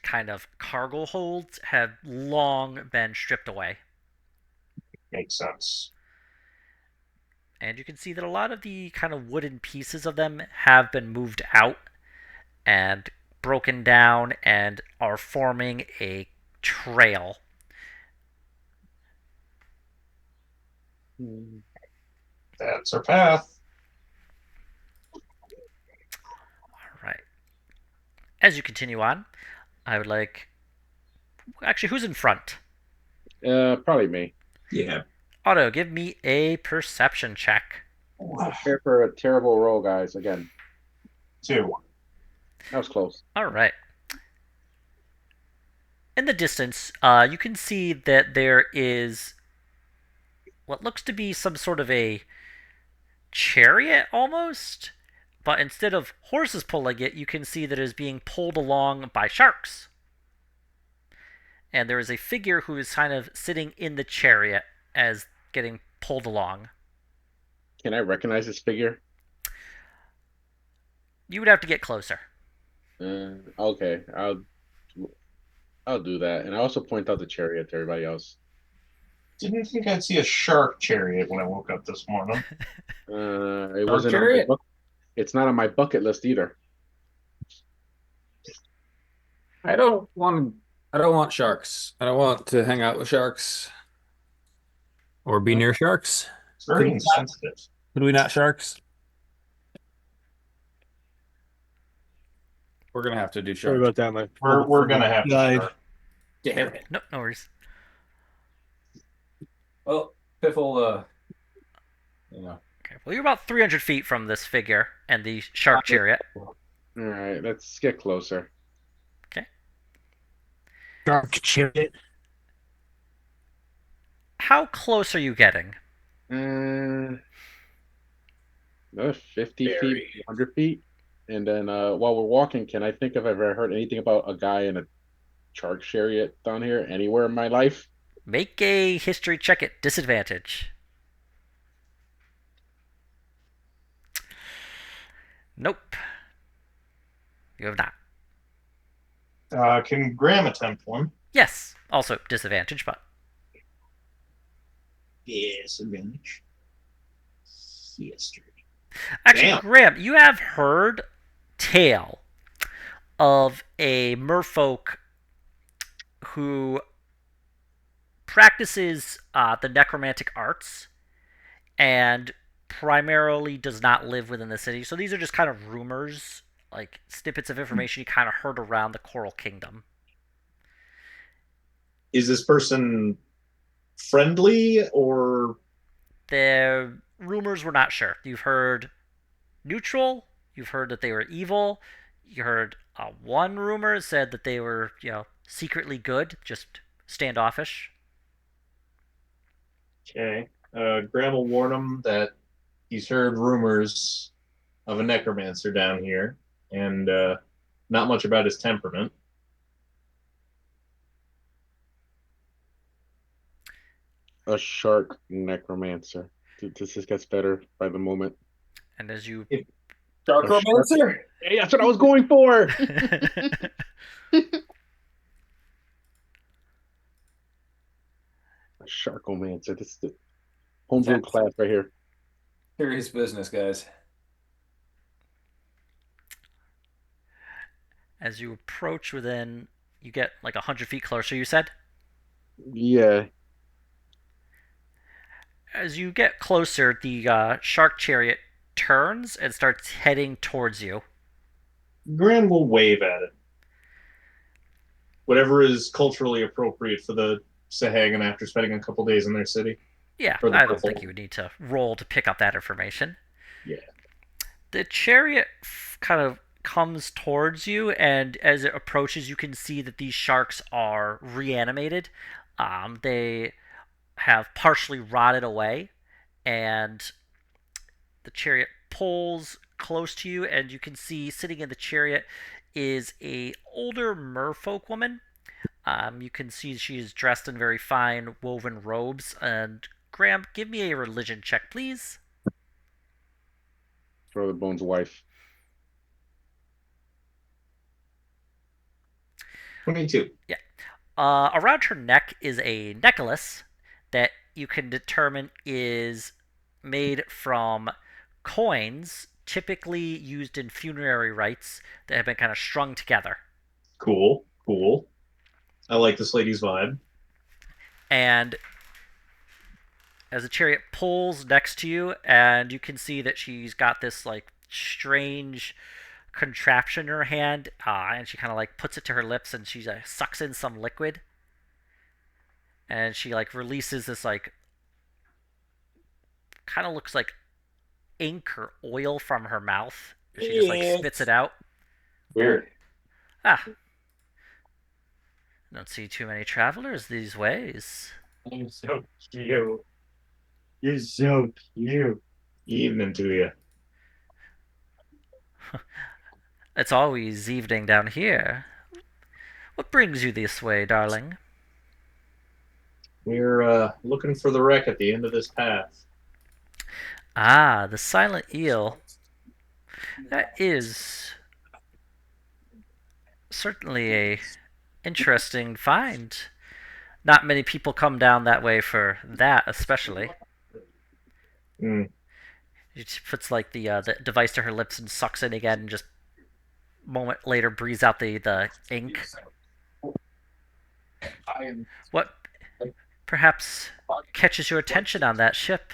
A: kind of cargo holds have long been stripped away.
D: Makes sense.
A: And you can see that a lot of the kind of wooden pieces of them have been moved out and broken down and are forming a trail.
D: That's our path.
A: All right. As you continue on, I would like. Actually, who's in front?
E: Probably me.
D: Yeah.
A: Otto, give me a perception check.
E: Prepare for a terrible roll, guys. Again,
D: 2.
E: that was close.
A: All right. In the distance, you can see that there is what looks to be some sort of a chariot almost, but instead of horses pulling it, you can see that it is being pulled along by sharks. And there is a figure who is kind of sitting in the chariot as getting pulled along.
E: Can I recognize this figure?
A: You would have to get closer.
E: Okay, I'll do that, and I also point out the chariot to everybody else.
D: Didn't think I'd see a shark chariot when I woke up this morning.
E: It wasn't on my
B: chariot?
E: It's not on my bucket list either.
B: I don't want sharks. I don't want to hang out with sharks or be near sharks.
D: It's very insensitive.
B: Could we not sharks? We're gonna have to do
G: Sorry
B: sharks.
G: about that, man.
D: We're gonna have to
G: Died.
D: start.
B: Damn it.
A: No worries.
B: Well, Piffle,
A: Okay. Well, you're about 300 feet from this figure and the shark chariot.
E: All right, let's get closer.
G: Dark chariot.
A: How close are you getting?
E: 50
G: Very.
E: feet, 100 feet. And then while we're walking, can I think if I've ever heard anything about a guy in a shark chariot down here anywhere in my life?
A: Make a history check at disadvantage. Nope. You have not.
D: Can Graham attempt one?
A: Yes. Also disadvantage, but
D: Yes, advantage. History.
A: actually,
D: Damn.
A: Graham, you have heard tale of a merfolk who practices the necromantic arts and primarily does not live within the city. So these are just kind of rumors, like snippets of information you kind of heard around the Coral Kingdom.
D: Is this person friendly or
A: The rumors were not sure. You've heard neutral. You've heard that they were evil. You heard one rumor said that they were, secretly good, just standoffish.
D: okay? Graham will warn him that he's heard rumors of a necromancer down here, and not much about his temperament.
E: A shark necromancer. This just gets better by the moment.
A: And as you
B: Darkromancer?
E: Hey, that's what I was going for. A sharkomancer. This is the homebrew class right here.
B: Serious business, guys.
A: as you approach within, you get like 100 feet closer. You said.
E: Yeah.
A: As you get closer, the shark chariot turns and starts heading towards you.
D: Graham will wave at it. Whatever is culturally appropriate for the Sahagan after spending a couple days in their city.
A: Yeah,
D: Or the
A: I don't
D: purple.
A: think you would need to roll to pick up that information.
D: Yeah.
A: The chariot kind of comes towards you, and as it approaches, you can see that these sharks are reanimated. They have partially rotted away, and the chariot pulls close to you, and you can see sitting in the chariot is a older merfolk woman. You can see she is dressed in very fine woven robes. And Graham, give me a religion check, please.
E: Throw the bones wife.
D: 22.
A: Yeah. Around her neck is a necklace that you can determine is made from coins typically used in funerary rites that have been kind of strung together.
D: Cool. Cool. I like this lady's vibe.
A: And as the chariot pulls next to you, and you can see that she's got this like strange contraption in her hand, and she kind of like puts it to her lips, and she sucks in some liquid, and she like releases this like kind of looks like ink or oil from her mouth. She just like spits it out.
D: Weird.
A: Ah, don't see too many travelers these ways.
D: You're so cute. You're so cute. Evening to you.
A: It's always evening down here. What brings you this way, darling?
D: We're looking for the wreck at the end of this path.
A: Ah, the silent eel. That is certainly a interesting find. Not many people come down that way for that, especially.
D: Mm.
A: She puts like the device to her lips and sucks in again, and just a moment later breathes out the ink. What perhaps catches your attention on that ship?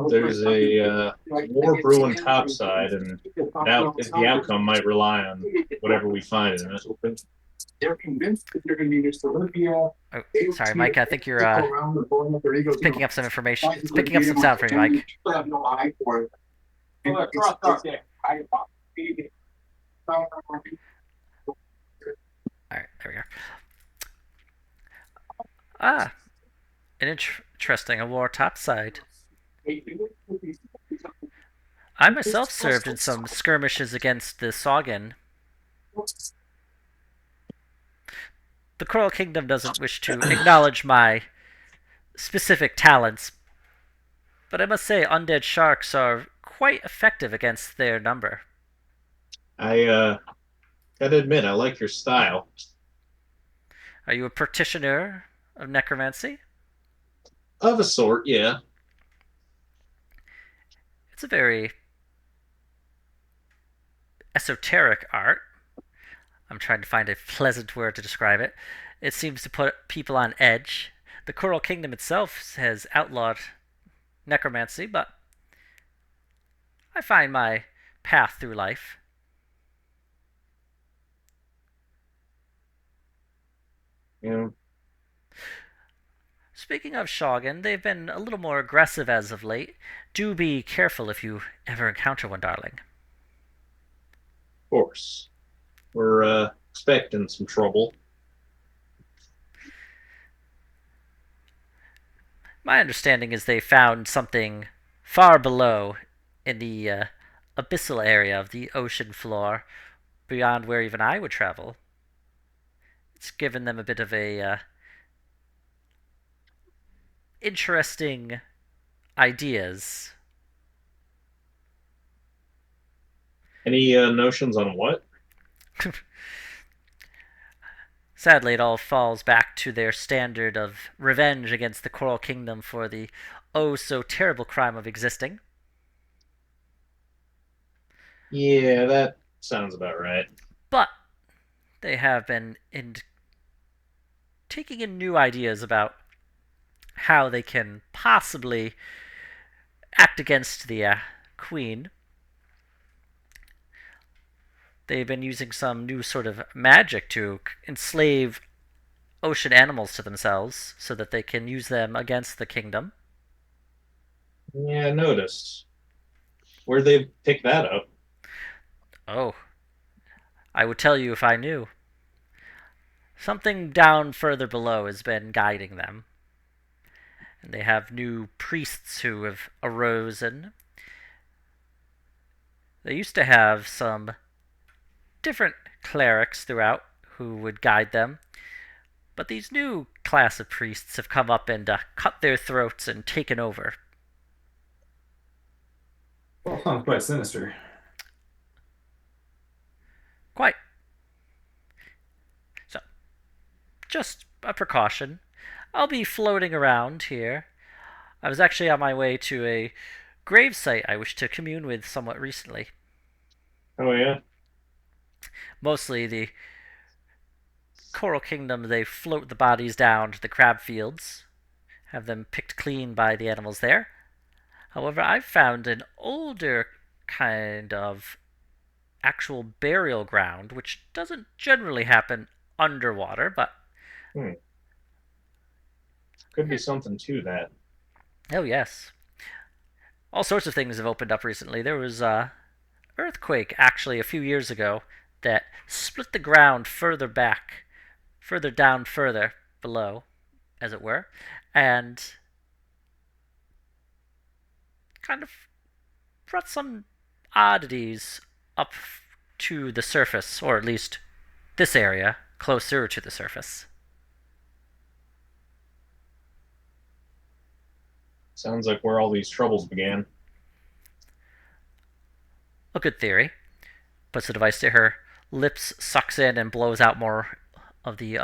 D: There's a war brewing topside, and now the outcome might rely on whatever we find in it.
H: They're convinced that they're going to be Mr. Olympia.
A: Oh, sorry, Mike. I think you're picking up some information. It's picking up some sound for you, Mike.
H: Have no eye for it. All
A: right, there we go. Ah, an interesting war topside. I myself served in some skirmishes against the Saugin. The Coral Kingdom doesn't wish to acknowledge my specific talents, but I must say undead sharks are quite effective against their number.
D: I gotta admit, I like your style.
A: Are you a practitioner of necromancy?
D: Of a sort, yeah.
A: It's a very esoteric art. I'm trying to find a pleasant word to describe it. It seems to put people on edge. The Coral Kingdom itself has outlawed necromancy, but I find my path through life.
D: Yeah.
A: Speaking of Shogun, they've been a little more aggressive as of late. Do be careful if you ever encounter one, darling.
D: Of course. We're expecting some trouble.
A: My understanding is they found something far below in the abyssal area of the ocean floor, beyond where even I would travel. It's given them a bit of a interesting ideas.
D: Any notions on what?
A: Sadly, it all falls back to their standard of revenge against the Coral Kingdom for the oh so terrible crime of existing.
D: Yeah, that sounds about right.
A: But they have been taking in new ideas about how they can possibly act against the queen. They've been using some new sort of magic to enslave ocean animals to themselves so that they can use them against the kingdom.
D: Yeah, I noticed. Where'd they pick that up?
A: Oh, I would tell you if I knew. Something down further below has been guiding them. And they have new priests who have arisen. They used to have some different clerics throughout who would guide them. But these new class of priests have come up and cut their throats and taken over.
B: Well, sounds quite sinister.
A: Quite. So, just a precaution. I'll be floating around here. I was actually on my way to a gravesite I wish to commune with somewhat recently.
D: Oh yeah.
A: Mostly the Coral Kingdom, they float the bodies down to the crab fields, have them picked clean by the animals there. However, I've found an older kind of actual burial ground, which doesn't generally happen underwater, but
D: Could be something to that.
A: oh yes, all sorts of things have opened up recently. There was a earthquake actually a few years ago that split the ground further back, further down, further below, as it were, and kind of brought some oddities up to the surface, or at least this area closer to the surface.
D: Sounds like where all these troubles began.
A: A good theory. Puts the device to her lips, sucks in, and blows out more of the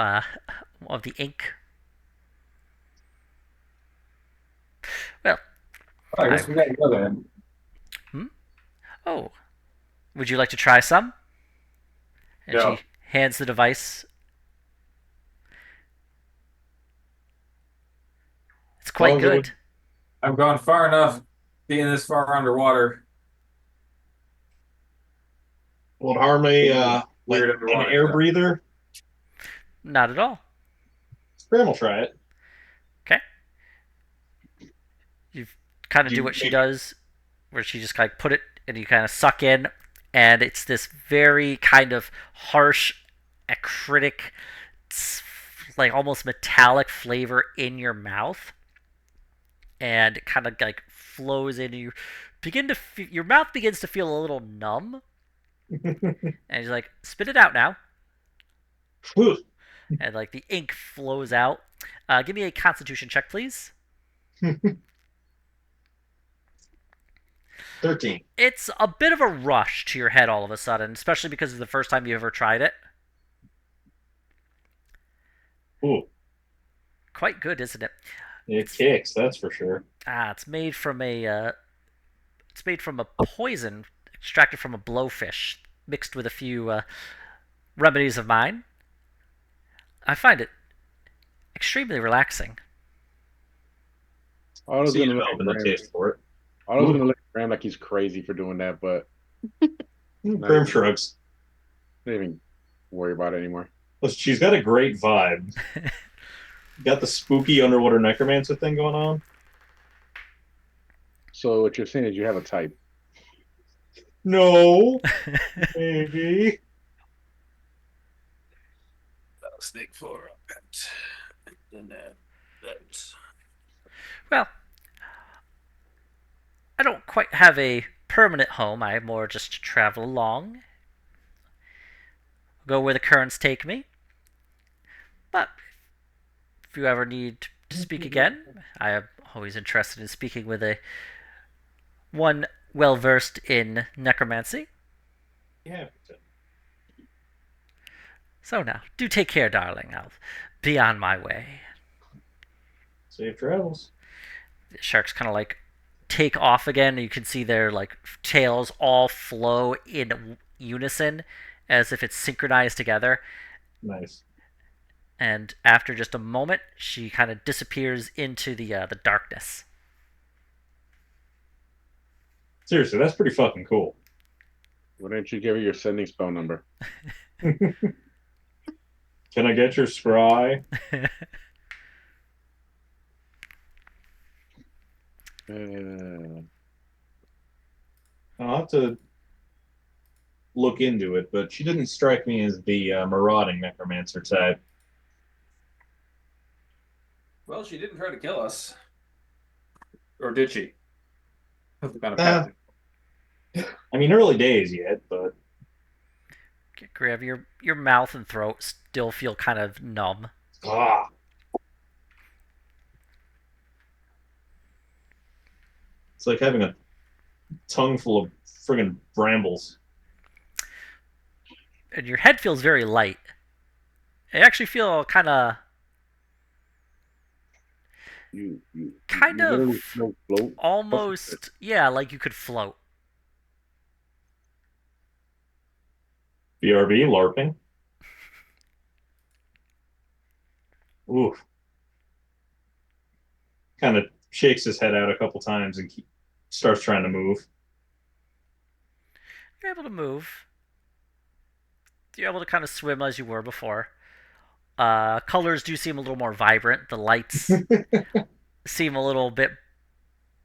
A: ink. Well,
B: I guess we gotta go then.
A: oh, would you like to try some? And
B: Yeah.
A: she hands the device. It's quite
D: Well,
A: good.
B: I've gone far enough being this far underwater.
D: Will it harm a
B: Weird
D: an
B: underwater
D: air
B: stuff.
D: breather?
A: Not at all.
D: Graham will try it.
A: Okay. You kind of
D: Do
A: do
D: you
A: what she
D: make-
A: does, where she just like put it and you kind of suck in, and it's this very kind of harsh, acritic, like almost metallic flavor in your mouth, and it kind of like flows in. And you begin to your mouth begins to feel a little numb, and he's like, "Spit it out now," and like the ink flows out. Give me a Constitution check, please.
D: 13.
A: It's a bit of a rush to your head all of a sudden, especially because it's the first time you ever tried it.
D: Ooh,
A: Quite good, isn't it?
D: it kicks, that's for sure.
A: It's made from a poison extracted from a blowfish, mixed with a few remedies of mine. I find it extremely relaxing.
E: Otto's
D: So you
E: gonna look at
D: developing a
E: Graham.
D: taste for it.
E: Otto's
D: Ooh.
E: gonna look at Graham like he's crazy for doing that, but
D: Grim shrugs.
E: don't even worry about it anymore.
D: Listen, she's got a great vibe. Got the spooky underwater necromancer thing going on.
E: So what you're saying is you have a type.
D: No, maybe.
B: Snake for a pet. And that's
A: Well, I don't quite have a permanent home. I more just travel along, go where the currents take me. But if you ever need to speak again, I am always interested in speaking with a one well versed in necromancy.
D: Yeah.
A: So now, do take care, darling. I'll be on my way.
D: Safe travels.
A: The sharks kind of like take off again. You can see their like tails all flow in unison, as if it's synchronized together.
D: Nice.
A: And after just a moment, she kind of disappears into the darkness.
D: Seriously, that's pretty fucking cool.
E: Why don't you give her your sending spell number?
D: Can I get your scry? I'll have to look into it, but she didn't strike me as the marauding necromancer type.
B: well, she didn't try to kill us. Or did she? That's the kind of
D: Uh, I mean, early days yet, but
A: Grav, your mouth and throat still feel kind of numb.
D: ah, it's like having a tongue full of friggin' brambles.
A: And your head feels very light. You actually feel kind of
E: You
A: kind
E: literally
A: of
E: no float.
A: almost, yeah, like you could float.
D: BRB, LARPing. Ooh. Kind of shakes his head out a couple times and starts trying to move.
A: You're able to move. You're able to kind of swim as you were before. Colors do seem a little more vibrant. The lights seem a little bit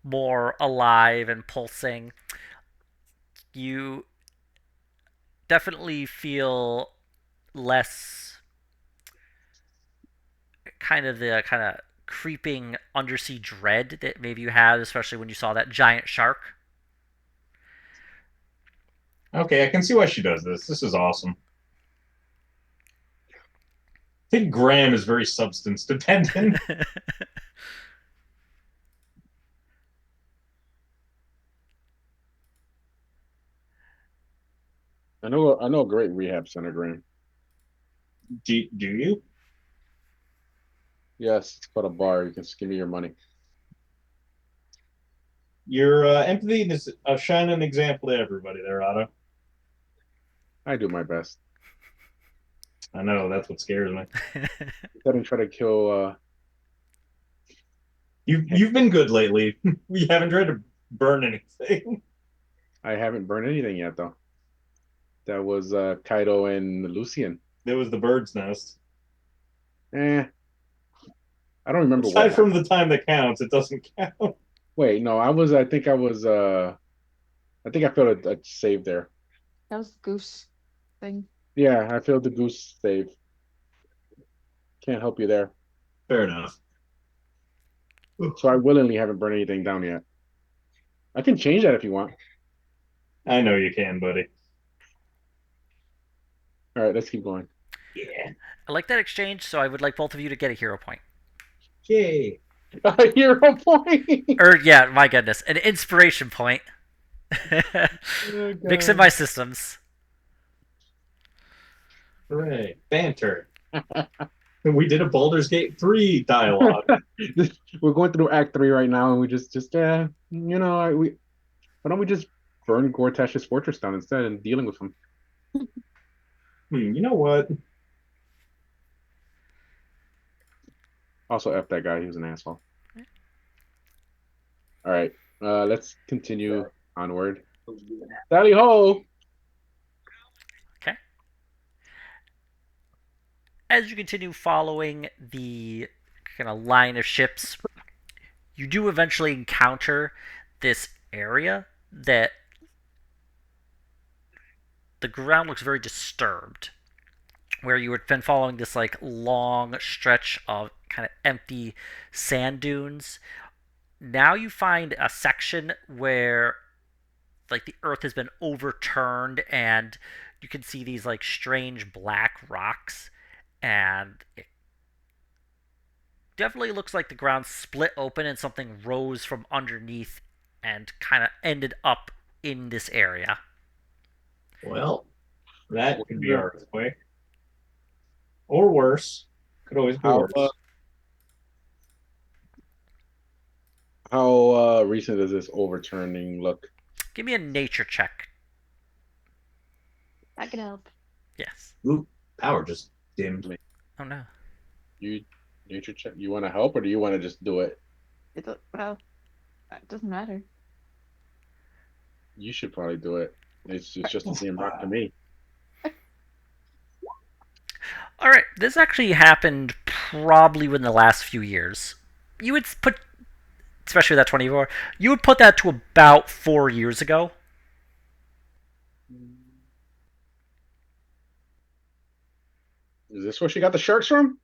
A: more alive and pulsing. You definitely feel less kind of creeping undersea dread that maybe you had, especially when you saw that giant shark.
D: Okay, I can see why she does this. This is awesome. I think Graham is very substance dependent.
E: I know a great rehab center, Graham.
D: Do you?
E: Yes, it's called a bar. You can just give me your money.
D: Your empathy is a shining example to everybody there, Otto.
E: I do my best.
D: I know, that's what scares me.
E: I didn't try to kill
D: You've been good lately. We haven't tried to burn anything.
E: I haven't burned anything yet though. That was Kaido and Lucian.
D: There was the bird's nest.
E: I don't remember
D: Aside
E: what
D: from the time that counts, it doesn't count.
E: Wait, no, I think I failed a save there.
F: That was the goose thing.
E: Yeah, I failed the goose save. Can't help you there.
D: Fair enough.
E: So I willingly haven't burned anything down yet. I can change that if you want.
D: I know you can, buddy.
E: All right, let's keep going.
D: Yeah.
A: I like that exchange, so I would like both of you to get a hero point.
D: Yay.
E: A hero point.
A: Or yeah, my goodness, an inspiration point.
E: Oh,
A: Mix in
E: God.
A: my systems.
D: Hooray. Banter. We did a Baldur's Gate 3 dialogue.
E: We're going through Act 3 right now, and we just yeah, why don't we just burn Gortash's fortress down instead and dealing with him?
D: You know what?
E: Also, F that guy. He was an asshole. All right, let's continue onward. Tally ho!
A: Okay. As you continue following the kind of line of ships, you do eventually encounter this area that the ground looks very disturbed, where you had been following this like long stretch of kind of empty sand dunes. Now you find a section where like the earth has been overturned and you can see these like strange black rocks, and it definitely looks like the ground split open and something rose from underneath and kind of ended up in this area.
D: Well, that could be our earthquake. Or worse. Could always be
E: How
D: worse.
E: recent does this overturning look?
A: Give me a nature check.
F: That could help.
A: Yes.
D: Ooh, power just dimmed.
A: Oh no.
E: You nature check. You want to help, or do you want to just do it?
F: Well, it doesn't matter.
E: You should probably do it. It's just the same rock to me.
A: All right, this actually happened probably within the last few years. You would put, especially that 24, you would put that to about 4 years ago.
E: Is this where she got the sharks from?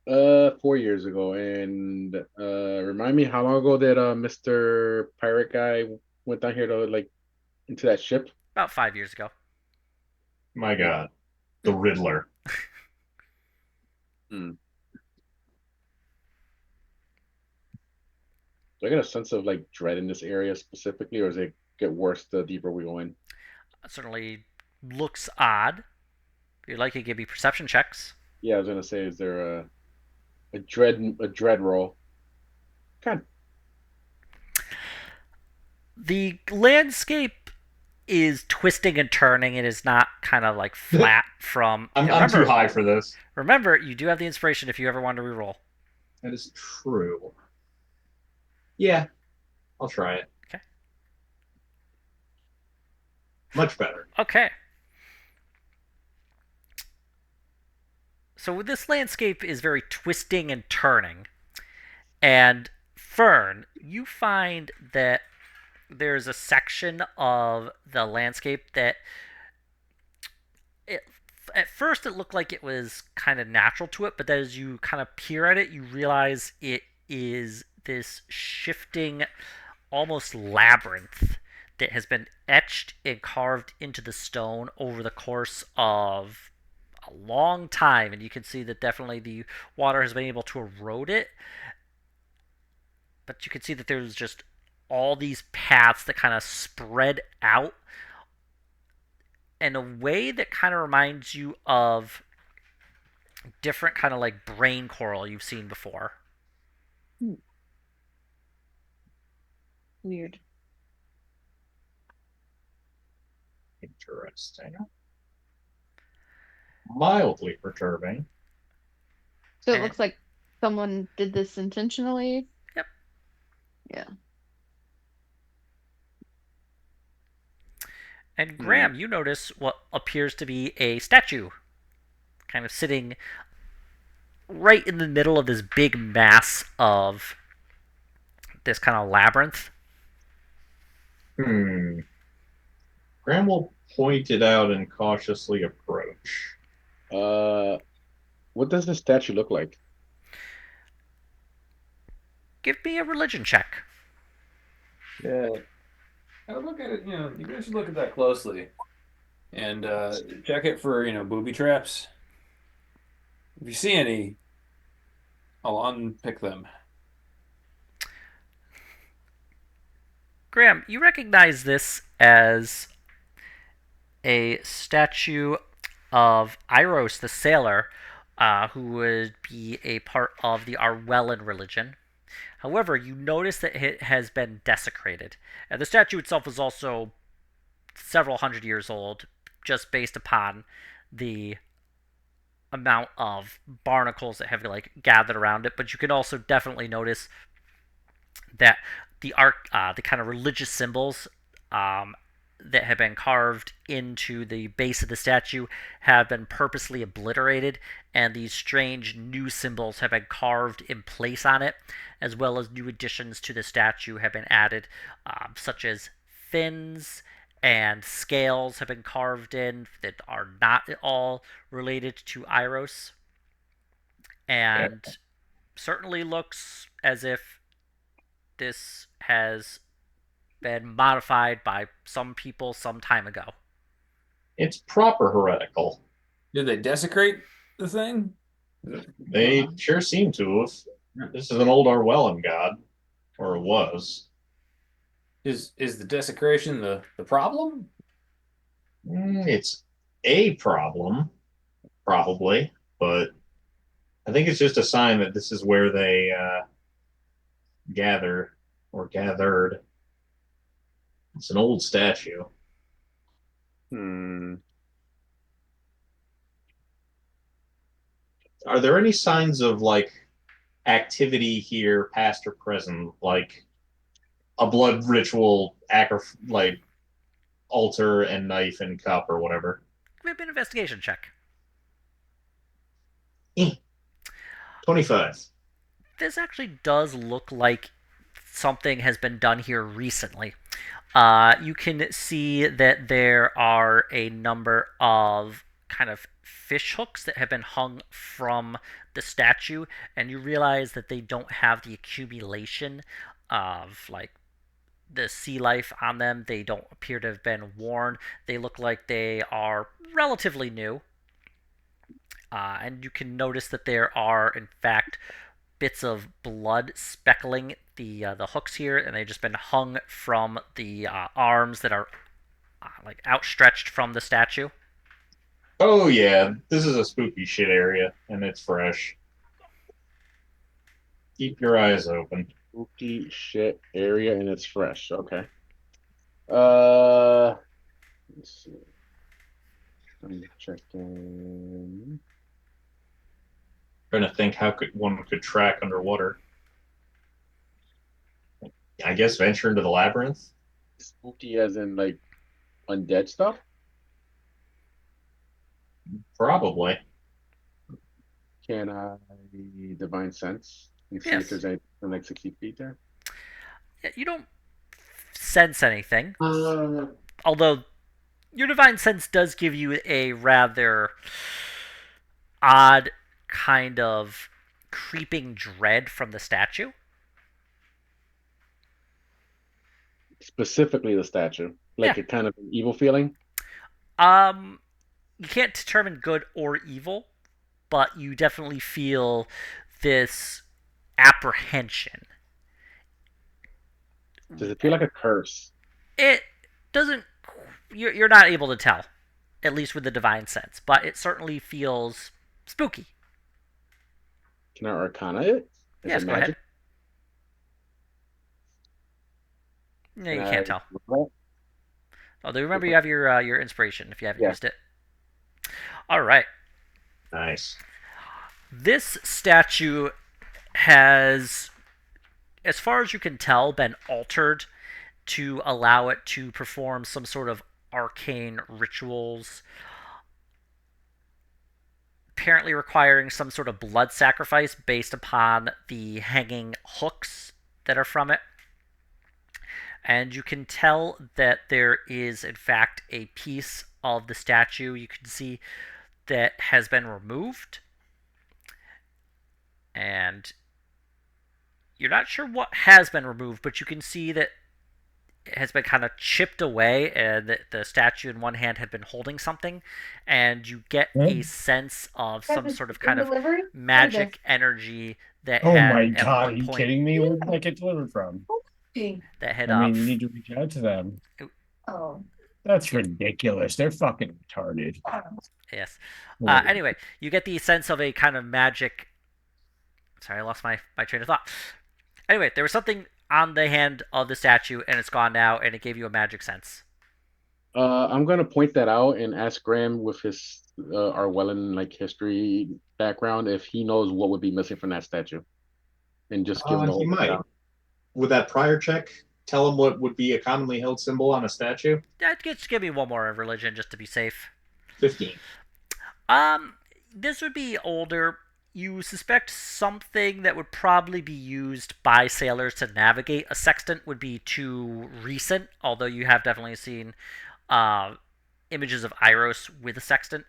E: 4 years ago. And remind me, how long ago did Mr. Pirate guy went down here to like into that ship?
A: About 5 years ago.
D: My God. The Riddler.
E: Do I get a sense of like dread in this area specifically, or does it get worse the deeper we go in?
A: It certainly looks odd. If you'd like to give me perception checks.
E: Yeah, I was gonna say, is there a dread roll? God,
A: The landscape is twisting and turning. It is not kind of like flat from.
D: I'm too high for this.
A: Remember, you do have the inspiration if you ever want to reroll.
D: That is true. Yeah, I'll try it.
A: Okay.
D: Much better.
A: Okay. So this landscape is very twisting and turning. And Fern, you find that there's a section of the landscape that it, at first it looked like it was kind of natural to it, but as you kind of peer at it, you realize it is this shifting, almost labyrinth that has been etched and carved into the stone over the course of a long time, and you can see that definitely the water has been able to erode it, but you can see that there's just all these paths that kind of spread out in a way that kind of reminds you of different kind of like brain coral you've seen before.
F: Weird.
D: Interesting. Mildly perturbing.
F: So it looks like someone did this intentionally.
A: Yep.
F: Yeah.
A: And Graham, you notice what appears to be a statue kind of sitting right in the middle of this big mass of this kind of labyrinth.
D: Graham will point it out and cautiously approach.
E: What does the statue look like?
A: Give me a religion check.
B: Yeah. I would look at it, you guys should look at that closely. And check it for, booby traps. If you see any, I'll unpick them.
A: Graham, you recognize this as a statue of Iros the sailor, who would be a part of the Arwellan religion. However, you notice that it has been desecrated. And the statue itself is also several hundred years old, just based upon the amount of barnacles that have like gathered around it. But you can also definitely notice that the kind of religious symbols um, that have been carved into the base of the statue have been purposely obliterated, and these strange new symbols have been carved in place on it, as well as new additions to the statue have been added, such as fins and scales have been carved in that are not at all related to Iros, and certainly looks as if this has been modified by some people some time ago.
D: It's proper heretical.
B: Did they desecrate the thing?
D: They sure seem to have. This is an old Orwellan god, or was.
B: Is the desecration the problem?
D: It's a problem, probably, but I think it's just a sign that this is where they gather or gathered. It's an old statue.
E: Hmm.
D: Are there any signs of like activity here, past or present, like a blood ritual, like altar and knife and cup or whatever?
A: Maybe an investigation check.
D: 25.
A: This actually does look like something has been done here recently. You can see that there are a number of kind of fish hooks that have been hung from the statue, and you realize that they don't have the accumulation of like the sea life on them. They don't appear to have been worn. They look like they are relatively new. And you can notice that there are, in fact, bits of blood speckling the hooks here, and they've just been hung from the arms that are like outstretched from the statue.
D: Oh yeah, this is a spooky shit area, and it's fresh. Keep your eyes open.
E: Spooky shit area and it's fresh. Okay. Uh, let's see. I'm checking.
D: Trying to think how one could track underwater. I guess venture into the labyrinth.
E: Spooky as in like undead stuff?
D: Probably.
E: Can I divine sense and see
A: Yes.
E: if there's anything from like 60 feet there?
A: You don't sense anything, although your divine sense does give you a rather odd kind of creeping dread from the statue.
E: Specifically the statue. Like
A: Yeah.
E: a kind of an evil feeling?
A: You can't determine good or evil, but you definitely feel this apprehension.
E: Does it feel like a curse?
A: It doesn't. You're not able to tell, at least with the divine sense, but it certainly feels spooky.
E: Can I arcana it? Is
A: Yes,
E: it
A: go
E: magic?
A: ahead. No, you
E: Can
A: can't
E: I
A: tell.
E: roll
A: Although remember, you have your inspiration if you haven't
E: Yeah.
A: used it. All right.
D: Nice.
A: This statue has, as far as you can tell, been altered to allow it to perform some sort of arcane rituals, apparently requiring some sort of blood sacrifice based upon the hanging hooks that are from it. And you can tell that there is, in fact, a piece of the statue you can see that has been removed. And you're not sure what has been removed, but you can see that has been kind of chipped away, and the statue in one hand had been holding something, and you get a sense of some sort of kind of magic energy that
C: Oh
A: had
C: my
A: at
C: God, are
A: one
C: you
A: point
C: kidding me? Where did that get delivered from?
A: that had
C: I mean, you need to reach out to them.
H: Oh.
C: That's ridiculous. They're fucking retarded.
A: yes.
C: Oh.
A: Anyway, you get the sense of a kind of magic. Sorry, I lost my train of thought. Anyway, there was something on the hand of the statue, and it's gone now, and it gave you a magic sense.
E: I'm gonna point that out and ask Graham with his Arwellan like history background if he knows what would be missing from that statue, and just give him the
D: He
E: whole
D: might.
E: rundown.
D: With that prior check, tell him what would be a commonly held symbol on a statue.
A: Just give me one more of religion just to be safe.
D: 15.
A: Um, this would be older. You suspect something that would probably be used by sailors to navigate. A sextant would be too recent, although you have definitely seen uh, images of Iros with a sextant.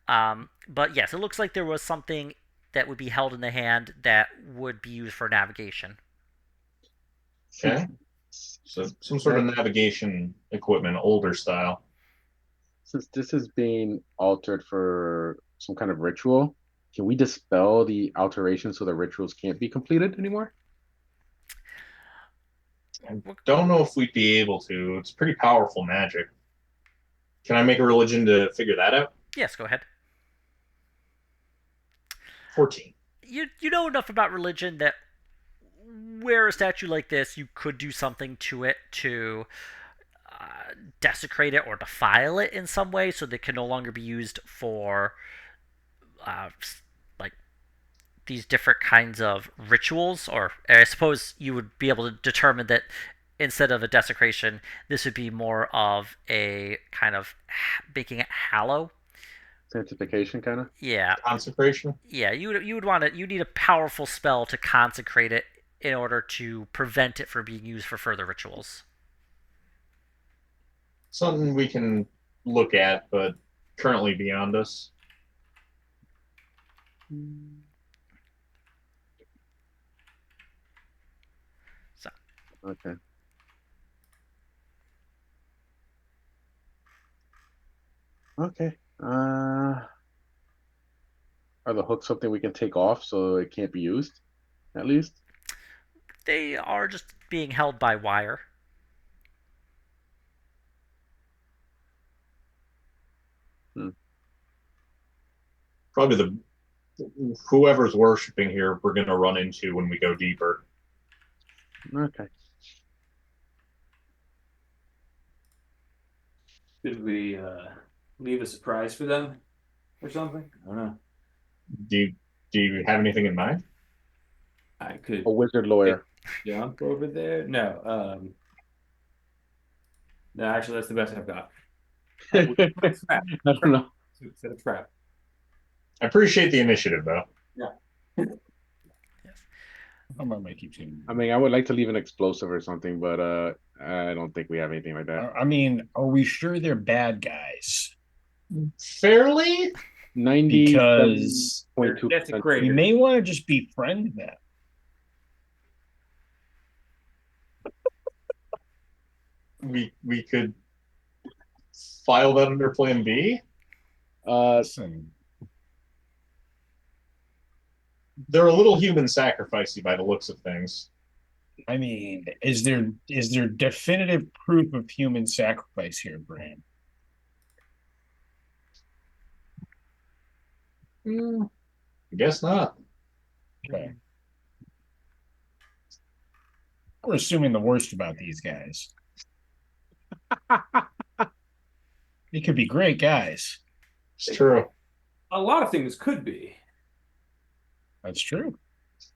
A: But yes, it looks like there was something that would be held in the hand that would be used for navigation.
D: Okay. So some sort of navigation equipment, older style.
E: Since this is being altered for some kind of ritual, can we dispel the alteration so the rituals can't be completed anymore?
D: I don't know if we'd be able to. It's pretty powerful magic. Can I make a religion to figure that out?
A: Yes, go ahead.
D: 14.
A: You know enough about religion that where a statue like this, you could do something to it to desecrate it or defile it in some way, so that it can no longer be used for uh, like these different kinds of rituals. Or I suppose you would be able to determine that instead of a desecration, this would be more of a kind of making it hallow.
E: Sanctification, kind of.
A: Yeah,
D: Consecration?
A: yeah. You would want it. You need a powerful spell to consecrate it in order to prevent it from being used for further rituals.
D: Something we can look at, but currently beyond us.
A: So,
E: Okay. Okay. Are the hooks something we can take off so it can't be used? At least.
A: they are just being held by wire.
D: Probably the whoever's worshiping here, we're going to run into when we go deeper.
E: Okay.
I: Did we leave a surprise for them or something? I don't know.
D: Do you have anything in mind?
I: I could
E: A wizard lawyer.
I: jump over there. No, no. Actually, that's the best I've got.
E: I don't know.
I: Set a trap.
D: I appreciate the initiative, though.
A: Yes.
C: I'm gonna keep saying.
E: I mean, I would like to leave an explosive or something, but I don't think we have anything like that.
C: I mean, are we sure they're bad guys?
D: Fairly?
E: 90
C: Because
I: That's a
E: 0.2%.
I: great.
C: we may want to just befriend them.
D: We could file that under Plan B.
C: Listen,
D: They're a little human sacrificey by the looks of things.
C: I mean, is there definitive proof of human sacrifice here, Graham?
D: I guess not.
C: Okay. We're assuming the worst about these guys. They could be great guys.
D: It's true.
I: A lot of things could be.
C: That's true.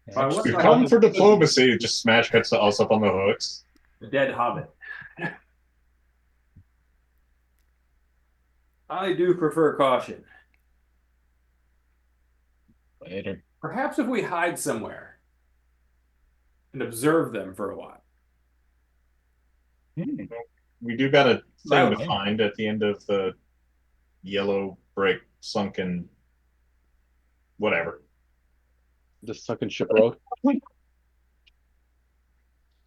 D: We've come for diplomacy. Just smash cuts to us up on the hooks.
I: The dead hobbit. I do prefer caution.
C: Later.
I: Perhaps if we hide somewhere and observe them for a while.
D: We do got a thing to
C: Wow.
D: find at the end of the yellow brick sunken whatever.
E: The sunken ship road.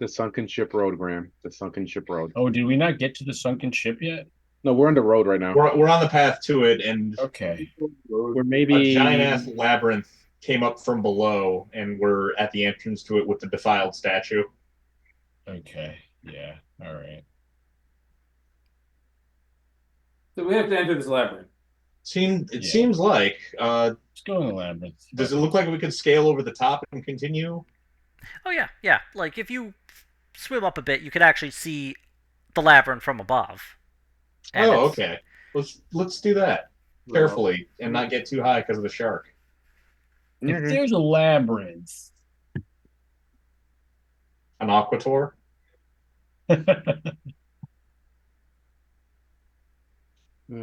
E: The sunken ship road, Graham. The sunken ship road.
C: Oh, did we not get to the sunken ship yet?
E: No, we're on the road right now.
D: We're on the path to it, and
C: Okay.
E: We're
D: a
E: maybe
D: giant ass labyrinth came up from below, and we're at the entrance to it with the defiled statue.
C: Okay. Yeah. All right.
I: So we have to enter this labyrinth.
D: It
C: Yeah.
D: seems like.
C: Let's go in the labyrinth.
D: Does it look like we could scale over the top and continue?
A: Oh yeah, yeah. Like if you swim up a bit, you could actually see the labyrinth from above. And
D: Oh,
A: it's-
D: okay. Let's do that carefully and not get too high because of the shark.
C: If there's a labyrinth,
D: An aquator.
E: Uh,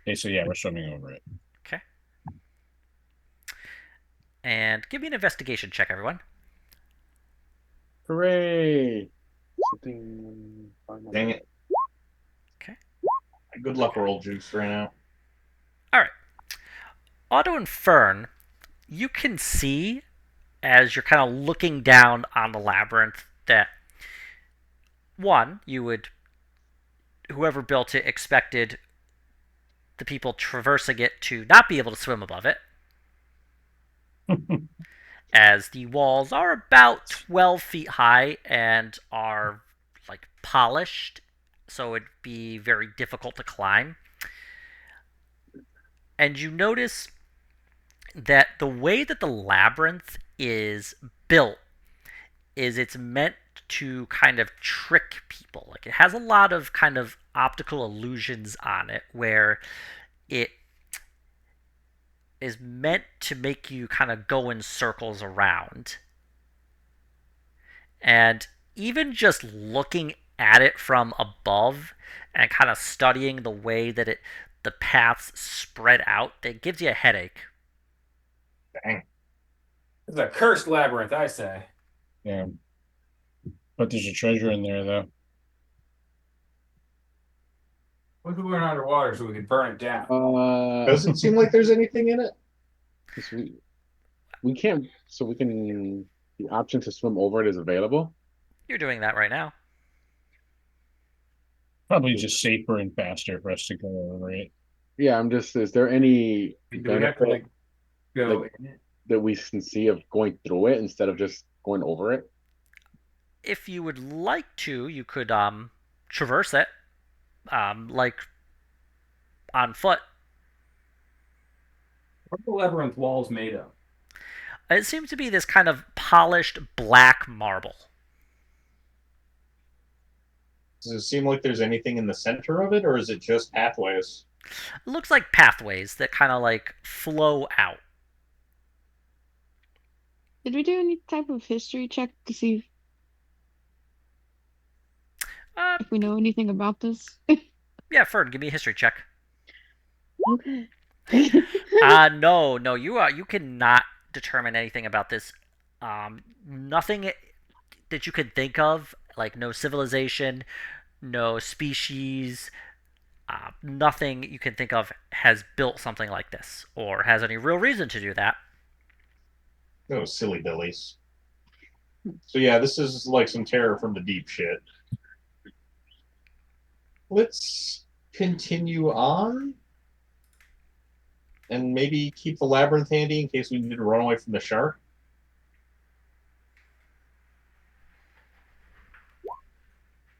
C: okay, so yeah, we're swimming over it.
A: Okay. And give me an investigation check, everyone.
E: hooray! Something.
D: Dang it.
A: Okay.
D: Good luck, roll juice right now.
A: All right. Otto and Fern, you can see as you're kind of looking down on the labyrinth that one, whoever built it expected the people traversing it to not be able to swim above it, as the walls are about 12 feet high and are like polished, so it'd be very difficult to climb. And you notice that the way that the labyrinth is built is it's meant to kind of trick people. Like it has a lot of kind of optical illusions on it where it is meant to make you kind of go in circles around. And even just looking at it from above and kind of studying the way that the paths spread out, it gives you a headache.
D: Dang.
I: It's a cursed labyrinth, I say.
C: Yeah. But there's a treasure in there, though.
I: What if we went underwater so we could burn it down?
D: Doesn't seem like there's anything in it.
E: We can't. So we can. The option to swim over it is available.
A: You're doing that right now.
C: Probably just safer and faster for us to go over it.
E: Yeah, I'm just. Is there any
I: Do we have to
E: benefit
I: go
E: like-
I: in it?
E: that we can see of going through it instead of just going over it?
A: If you would like to, you could traverse it, like on foot.
I: What are the labyrinth walls made of?
A: It seems to be this kind of polished black marble.
D: Does it seem like there's anything in the center of it, or is it just pathways?
A: It looks like pathways that kind of like flow out.
F: Did we do any type of history check to see
A: Uh,
F: if we know anything about this?
A: yeah, Fern, give me a history check.
F: Okay.
A: No, you cannot determine anything about this. Nothing that you could think of, like no civilization, no species, nothing you can think of has built something like this or has any real reason to do that.
D: No, silly billies. So yeah, this is like some terror from the deep shit. Let's continue on. And maybe keep the labyrinth handy in case we need to run away from the shark.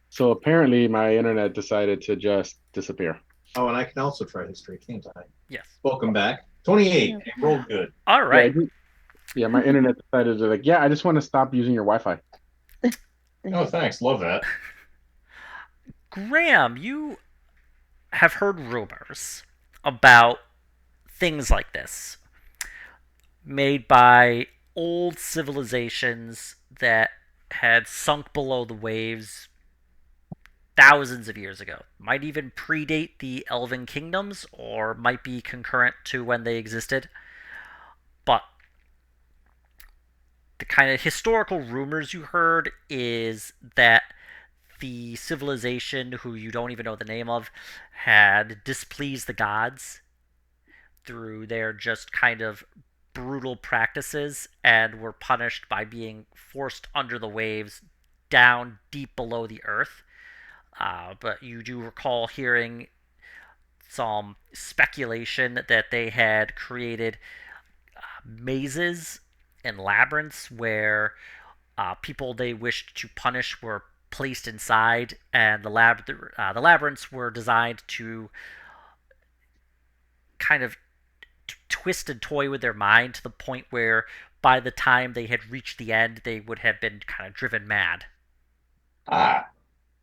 E: So apparently, my internet decided to just disappear.
D: Oh, and I can also try history, can't I?
A: Yes.
D: Welcome back. 28.
F: Yeah.
D: Rolled good.
A: All right.
E: Yeah, my internet decided to like, yeah, I just want to stop using your Wi-Fi.
D: Oh, thanks. Love that.
A: Graham, you have heard rumors about things like this made by old civilizations that had sunk below the waves thousands of years ago. Might even predate the Elven kingdoms or might be concurrent to when they existed. But the kind of historical rumors you heard is that the civilization, who you don't even know the name of, had displeased the gods through their just kind of brutal practices and were punished by being forced under the waves down deep below the earth. But you do recall hearing some speculation that they had created mazes and labyrinths where people they wished to punish were placed inside, and the labyrinths were designed to kind of twist and toy with their mind to the point where by the time they had reached the end, they would have been kind of driven mad.
D: Ah,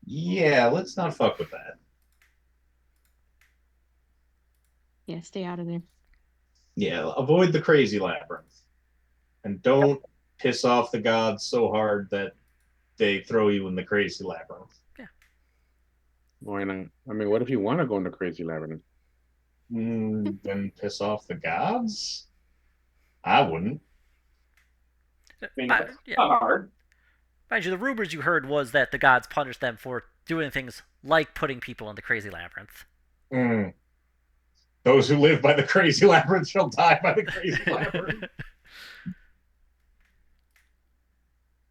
D: yeah, let's not fuck with that.
F: Yeah, stay out of there.
D: Yeah, avoid the crazy labyrinth. And don't piss off the gods so hard that they throw you in the crazy labyrinth.
E: Why not? I mean, what if you want to go into crazy labyrinth?
D: Then piss off the gods? I wouldn't.
A: But, yeah.
I: Hard.
A: Mind you, the rumors you heard was that the gods punished them for doing things like putting people in the crazy labyrinth.
D: Those who live by the crazy labyrinth shall die by the crazy labyrinth.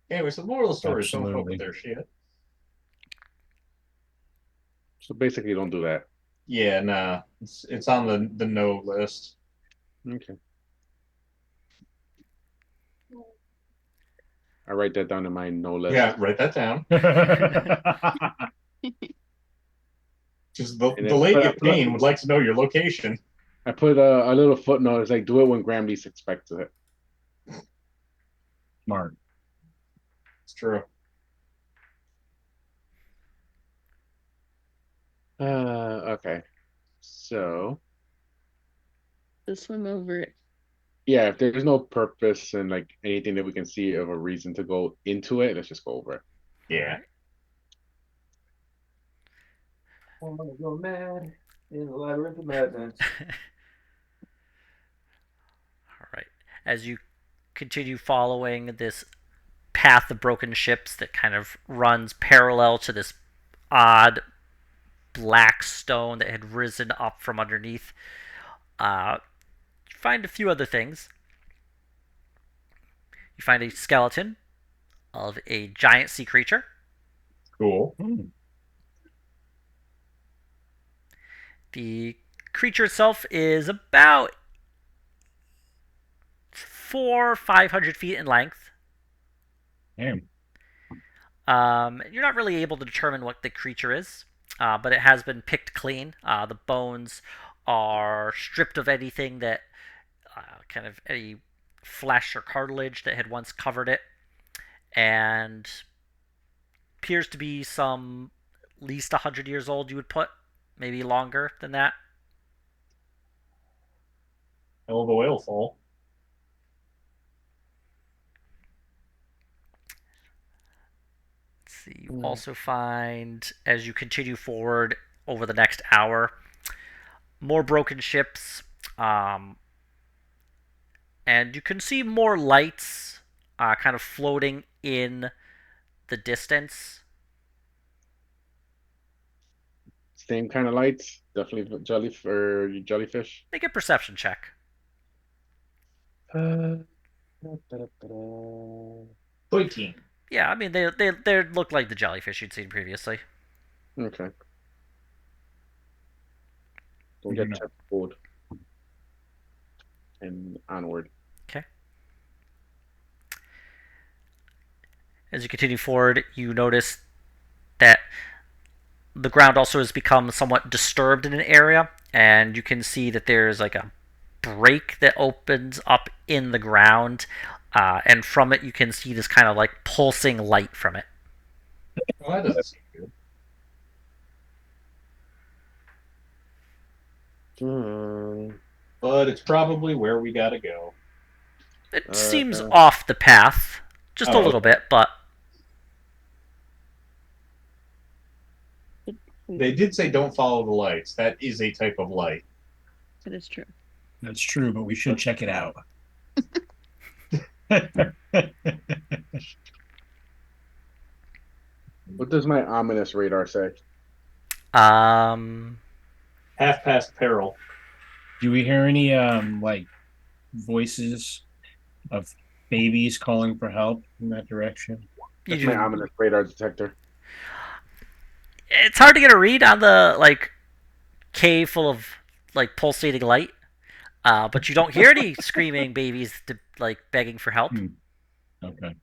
D: Anyway, so the moral of the story is don't fuck with their shit.
E: So basically, don't do that.
D: Yeah, nah. It's on the no list.
E: Okay. I write that down in my no list.
D: Yeah, write that down. Just the late Payne would like to know your location.
E: I put a little footnote. It's like, do it when Graham least expects it.
C: Smart.
D: It's true.
E: Okay. So,
F: Just swim over it.
E: yeah, if there's no purpose and like anything that we can see of a reason to go into it, let's just go over it.
D: Yeah.
I: I want to go mad in the labyrinth of madness.
A: All right. As you continue following this path of broken ships that kind of runs parallel to this odd black stone that had risen up from underneath, you find a few other things. You find a skeleton of a giant sea creature.
D: Cool.
A: The creature itself is about 500 feet in length.
C: Damn.
A: You're not really able to determine what the creature is, but it has been picked clean. The bones are stripped of anything that kind of any flesh or cartilage that had once covered it, and appears to be some at least 100 years old, you would put, maybe longer than that.
D: Hell of a whale fall.
A: Let's see. You also find, as you continue forward over the next hour, more broken ships, and you can see more lights kind of floating in the distance.
E: Same kind of lights, definitely jellyfish.
A: Make a perception check.
D: 13.
A: Yeah, I mean they look like the jellyfish you'd seen previously.
E: Okay. Don't get checked forward and onward.
A: Okay. As you continue forward, you notice that the ground also has become somewhat disturbed in an area, and you can see that there's like a break that opens up in the ground, and from it you can see this kind of like pulsing light from it.
D: Well, that doesn't seem good. But it's probably where we gotta go.
A: It seems off the path, just a little bit, but
D: they did say don't follow the lights. That is a type of light.
F: That is true.
C: That's true, but we should check it out.
E: What does my ominous radar say?
D: Half past peril.
C: Do we hear any like voices of babies calling for help in that direction?
A: You
E: That's my
A: do.
E: ominous radar detector.
A: It's hard to get a read on the like cave full of like pulsating light, but you don't hear any screaming babies like begging for help.
C: Hmm. Okay.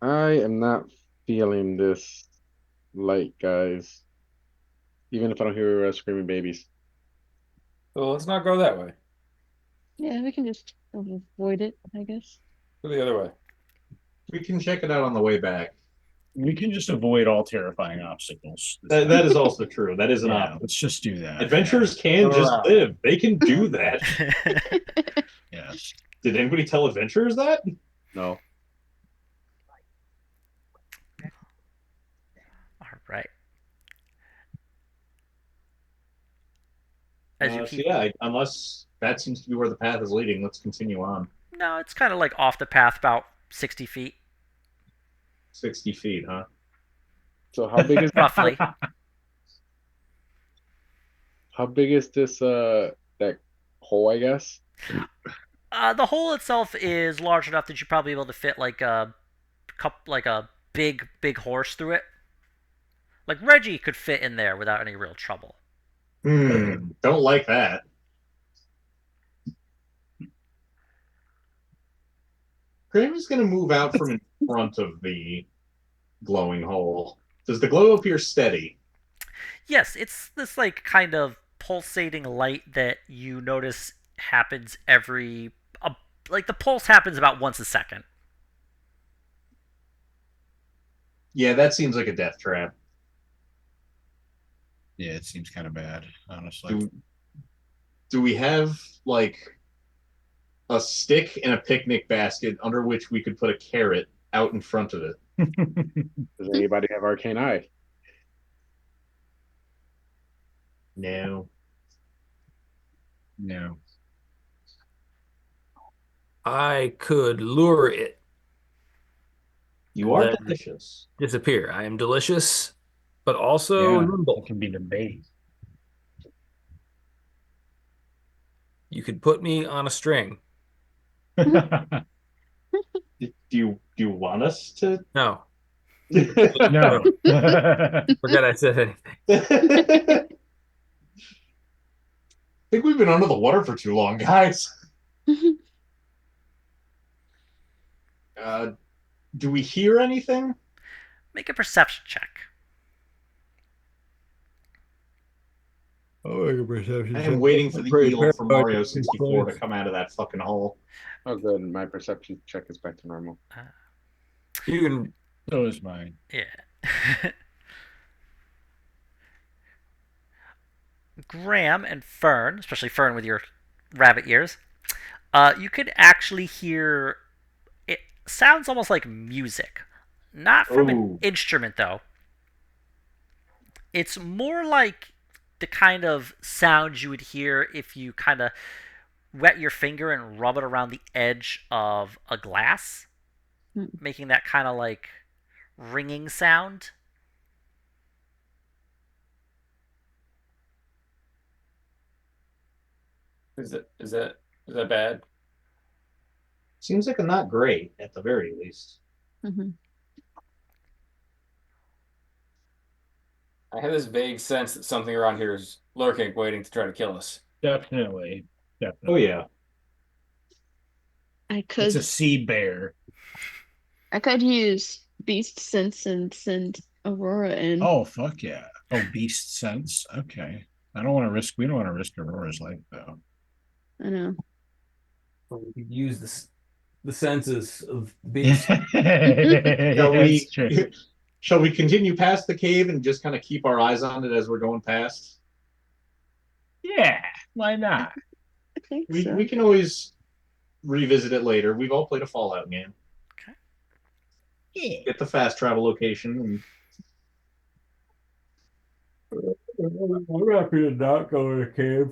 E: I am not feeling this light, guys. Even if I don't hear screaming babies.
B: So let's not go that way.
F: Yeah, we can just avoid it, I guess.
B: Go the other way.
D: We can check it out on the way back.
C: We can just avoid all terrifying obstacles.
D: That is also true. That is an
C: Yeah,
D: option.
C: let's just do that.
D: Adventurers can
B: Go
D: just
B: around.
D: live. They can do that.
C: Yes.
D: Did anybody tell adventurers that?
E: No.
A: All right. As you
D: So
A: keep.
D: yeah, unless that seems to be where the path is leading, let's continue on.
A: No, it's kind of like off the path, about 60 feet,
D: 60 feet, huh?
E: So how big is
A: roughly.
E: how big is this that hole, I guess?
A: The hole itself is large enough that you're probably able to fit like a like a big horse through it. Like Reggie could fit in there without any real trouble.
D: Don't like that. Graham is going to move out from in front of the glowing hole. Does the glow appear steady?
A: Yes, it's this like kind of pulsating light that you notice happens like the pulse happens about once a second.
D: Yeah, that seems like a death trap.
C: Yeah, it seems kind of bad, honestly.
D: Do we have like a stick and a picnic basket under which we could put a carrot out in front of it?
E: Does anybody have arcane eye?
D: No.
C: No.
I: I could lure it,
D: You are
I: then
D: delicious.
I: disappear. I am delicious, but also
C: Yeah,
I: nimble.
C: it can be debated.
I: You could put me on a string.
D: Do you want us to?
I: No,
C: No.
I: forget I said anything.
D: I think we've been under the water for too long, guys. Uh, do we hear anything?
A: Make a perception check.
I: Oh, make a perception
D: I
I: check.
D: am waiting for the
I: Pretty
D: eel from
I: paranoid.
D: Mario 64 to come out of that fucking hole.
E: Oh, good. My perception check is back to normal.
I: You can.
C: So is mine.
A: Yeah. Graham and Fern, especially Fern with your rabbit ears, you could actually hear it sounds almost like music. Not from an instrument though. It's more like the kind of sound you would hear if you kind of wet your finger and rub it around the edge of a glass, making that kind of like ringing sound.
I: Is that bad?
D: Seems like a not great at the very least.
F: Mm-hmm.
I: I have this vague sense that something around here is lurking, waiting to try to kill us.
C: Definitely.
D: Oh
C: Definitely.
D: yeah.
F: I
C: It's
F: could
C: a sea bear.
F: use beast sense and send Aurora in.
C: Oh, fuck yeah. Oh, beast sense. Okay. We don't want to risk Aurora's life though.
F: I know.
I: We could use the senses of beasts.
D: Shall we continue past the cave and just kind of keep our eyes on it as we're going past?
C: Yeah, why not?
F: I think
D: We
F: so.
D: we can always revisit it later. We've all played a Fallout game.
A: Okay.
C: Yeah.
D: Get the fast travel location
I: I'm happy to not go in a cave.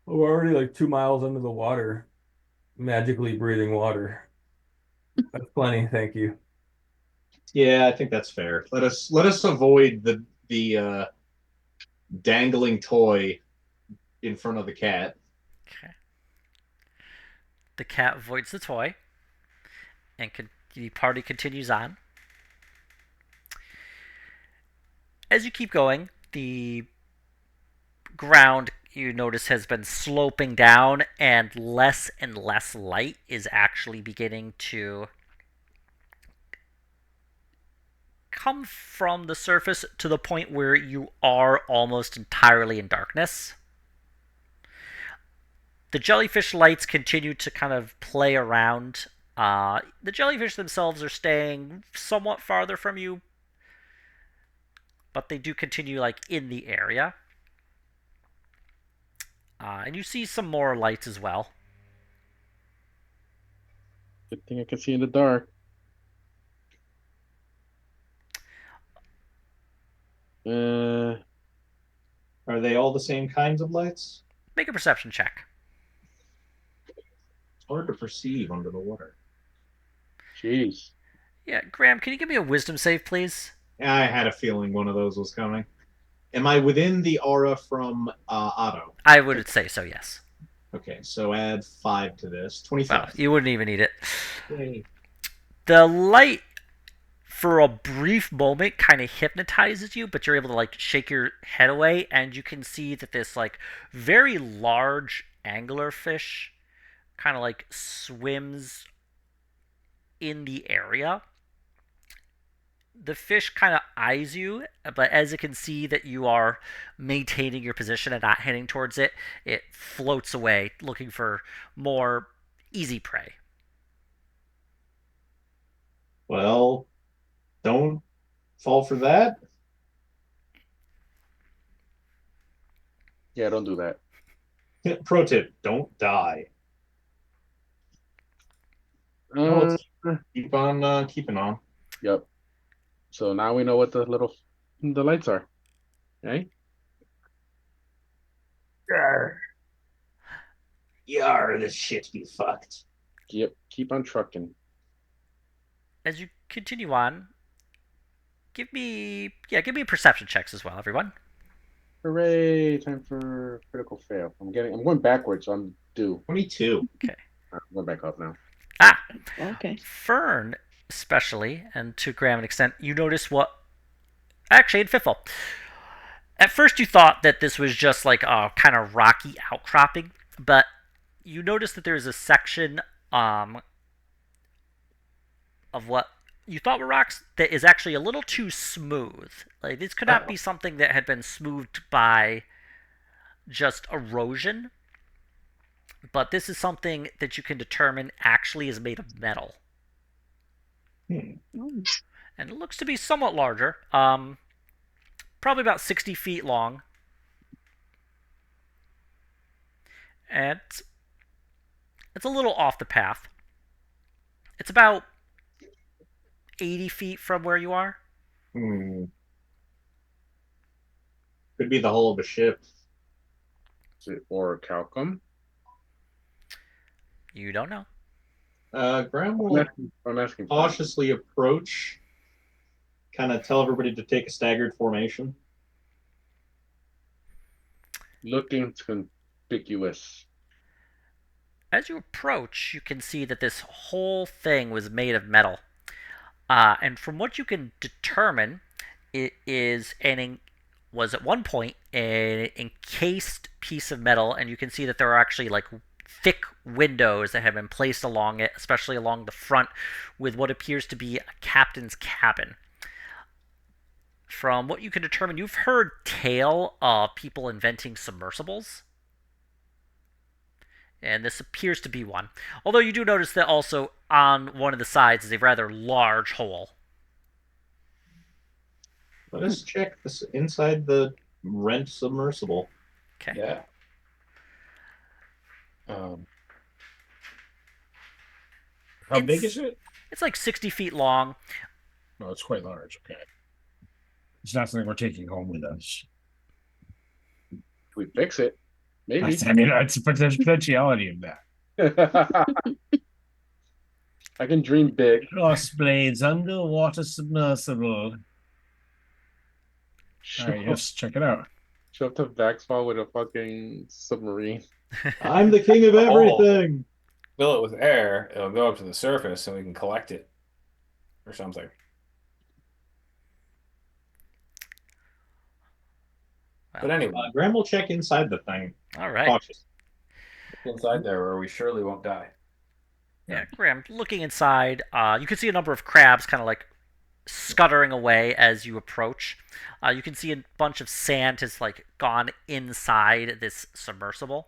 I: We're already like 2 miles under the water, magically breathing water. That's plenty, thank you.
D: Yeah, I think that's fair. Let us avoid the dangling toy in front of the cat.
A: Okay. The cat avoids the toy, and the party continues on. As you keep going, the ground you notice has been sloping down, and less light is actually beginning to come from the surface to the point where you are almost entirely in darkness. The jellyfish lights continue to kind of play around. The jellyfish themselves are staying somewhat farther from you, but they do continue like in the area. And you see some more lights as well.
E: Good thing I can see in the dark.
D: Are they all the same kinds of lights?
A: Make a perception check.
D: It's hard to perceive under the water.
E: Jeez.
A: Yeah, Graham, can you give me a wisdom save, please?
D: Yeah, I had a feeling one of those was coming. Am I within the aura from Otto?
A: I would say so, yes.
D: Okay, so add 5 to this. 25.
A: Well, you wouldn't even need it.
D: Yay.
A: The light, for a brief moment, kind of hypnotizes you, but you're able to like shake your head away, and you can see that this like very large anglerfish kind of like swims in the area. The fish kind of eyes you, but as it can see that you are maintaining your position and not heading towards it, it floats away looking for more easy prey.
D: Well, don't fall for that.
E: Yeah, don't do that.
D: Pro tip: don't die. No,
E: Uh,
D: let's keep on keeping on.
E: yep. So now we know what the lights are. Right?
D: Yar, this shit be fucked.
E: Yep. Keep on trucking.
A: As you continue on, give me perception checks as well, everyone.
E: Hooray! Time for critical fail. I'm going backwards, so I'm due.
D: 22.
A: Okay.
E: I'm going back up now.
F: Okay.
A: Fern, especially, and to Graham an extent, you notice what. Actually, in Fiffle. At first, you thought that this was just like a kind of rocky outcropping, but you notice that there's a section of what you thought were rocks that is actually a little too smooth. Like this could not be something that had been smoothed by just erosion, but this is something that you can determine actually is made of metal. And it looks to be somewhat larger. Probably about 60 feet long. And it's a little off the path. It's about 80 feet from where you are.
D: Could be the hull of a ship.
E: Is it orichalcum?
A: You don't know.
D: Graham will
E: I'm asking
D: cautiously approach, kind of tell everybody to take a staggered formation.
E: Looking conspicuous.
A: As you approach, you can see that this whole thing was made of metal. And from what you can determine, it was at one point an encased piece of metal, and you can see that there are actually like thick windows that have been placed along it, especially along the front, with what appears to be a captain's cabin. From what you can determine, you've heard tale of people inventing submersibles. And this appears to be one. Although you do notice that also on one of the sides is a rather large hole.
D: Let us check this inside the rent submersible.
A: Okay.
D: Yeah.
C: How big is it?
A: It's like 60 feet long.
C: No, it's quite large. Okay. It's not something we're taking home with us.
E: If we fix it, maybe.
C: I mean, there's potentiality of that.
E: I can dream big.
C: Crossblades underwater submersible. All
E: Show,
C: right, yes, check it out.
E: show up to Vaxfall with a fucking submarine.
D: I'm the king of everything.
B: Fill it with air, it'll go up to the surface and we can collect it or something. But anyway,
D: Graham will check inside the thing.
A: All right.
D: Cautious.
B: inside there where we surely won't die.
A: Yeah, Graham, looking inside, you can see a number of crabs kind of like scuttering away as you approach. You can see a bunch of sand has like gone inside this submersible.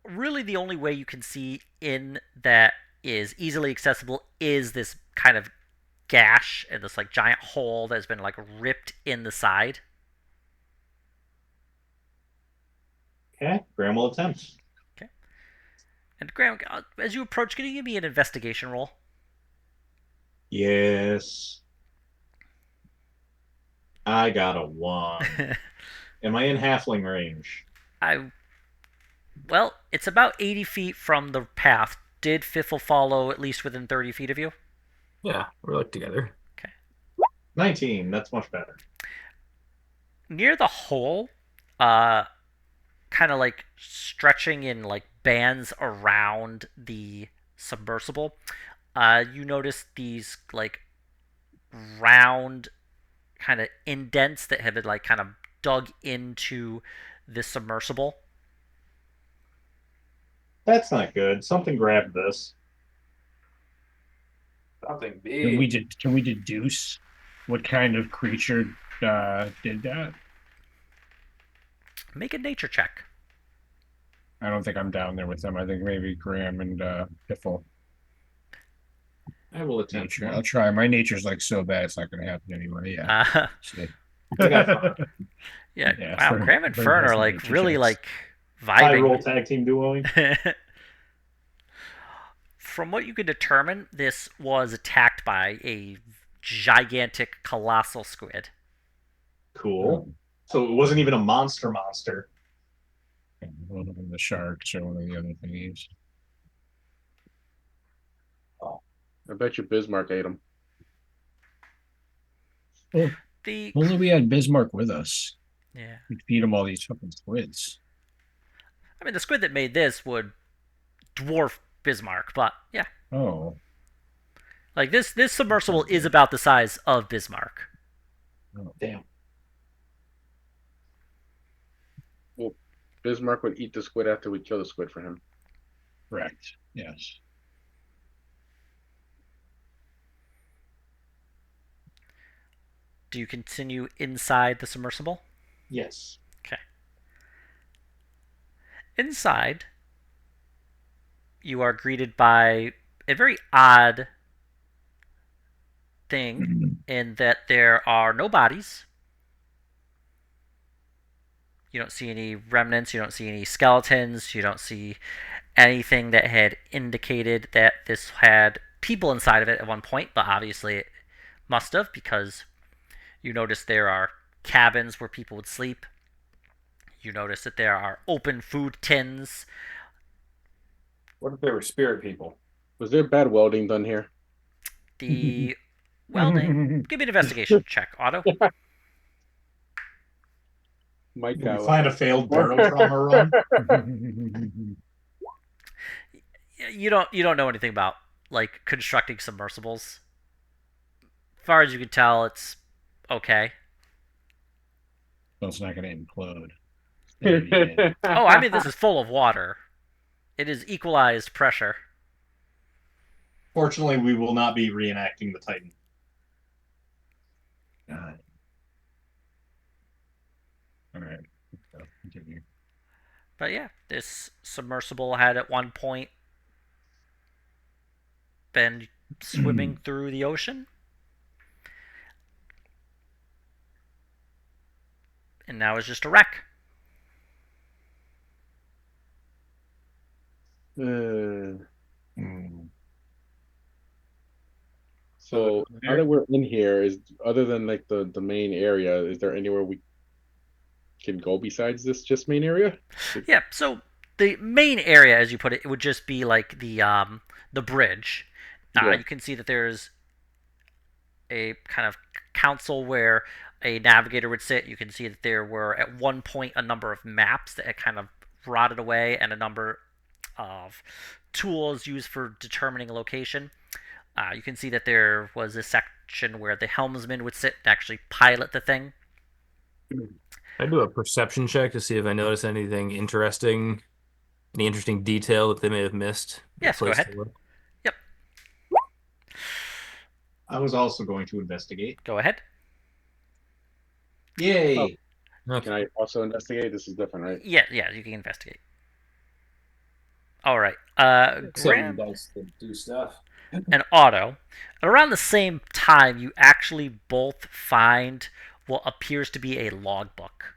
A: Really, the only way you can see in that is easily accessible is this kind of gash and this like giant hole that's been like ripped in the side.
D: Okay, Graham will attempt.
A: Okay. And Graham, as you approach, can you give me an investigation roll?
D: Yes. I got a 1. Am I in halfling range?
A: Well, it's about 80 feet from the path. Did Fiffle follow at least within 30 feet of you?
B: Yeah, we're like together.
D: 19. That's much better.
A: Near the hole, kind of like stretching in like bands around the submersible, you notice these like round kind of indents that have been like kind of dug into this submersible.
D: That's not good. Something grabbed this.
B: Something
C: Can we deduce what kind of creature did that?
A: Make a nature check.
C: I don't think I'm down there with them. I think maybe Graham and Piffle.
D: I will attempt.
C: Nature. I'll try. My nature's like so bad it's not going to happen anyway. Yeah.
A: Yeah. Wow. Graham and Fern are like really like
D: High
A: vibing.
D: roll tag team duoing.
A: From what you can determine, this was attacked by a gigantic, colossal squid.
D: Cool. So it wasn't even a monster.
C: One of them the sharks or one of the other thingies.
E: I bet you Bismarck ate him.
C: Well,
A: The
C: only we had Bismarck with us.
A: yeah,
C: We'd feed him all these fucking squids.
A: I mean the squid that made this would dwarf Bismarck, but yeah,
C: Oh,
A: like this submersible is about the size of Bismarck.
D: Damn.
E: Well, Bismarck would eat the squid after we kill the squid for him.
C: correct. Yes.
A: Do you continue inside the submersible?
D: Yes.
A: Okay. Inside, you are greeted by a very odd thing in that there are no bodies. You don't see any remnants, you don't see any skeletons, you don't see anything that had indicated that this had people inside of it at one point, but obviously it must have because you notice there are cabins where people would sleep. You notice that there are open food tins.
B: What if they were spirit people?
E: Was there bad welding done here?
A: The welding. Give me an investigation check, Otto.
E: Mike
D: Did we find a failed barotrauma run?
A: You don't know anything about like constructing submersibles. As far as you can tell, it's okay.
C: So it's not going to implode.
A: Oh, I mean this is full of water. It is equalized pressure.
D: Fortunately, we will not be reenacting the Titan.
C: God. All right. Continue.
A: But yeah, this submersible had at one point been swimming through the ocean. And now it's just a wreck.
E: So now that we're in here, is other than like the main area, is there anywhere we can go besides this just main area?
A: Yeah, so the main area, as you put it, it would just be like the bridge.
E: Yeah.
A: You can see that there's a kind of council where a navigator would sit. You can see that there were at one point a number of maps that had kind of rotted away and a number of tools used for determining a location. You can see that there was a section where the helmsman would sit and actually pilot the thing.
B: I do a perception check to see if I notice anything interesting, any interesting detail that they may have missed.
A: Yes, go
B: Place
A: ahead.
B: to look.
A: Yep,
D: I was also going to investigate.
A: go ahead.
D: Yay!
E: Can I also investigate? This is different, right?
A: Yeah, you can investigate. All right.
B: Some
A: Graham
B: dice that do stuff.
A: and Otto, at around the same time, you actually both find what appears to be a logbook.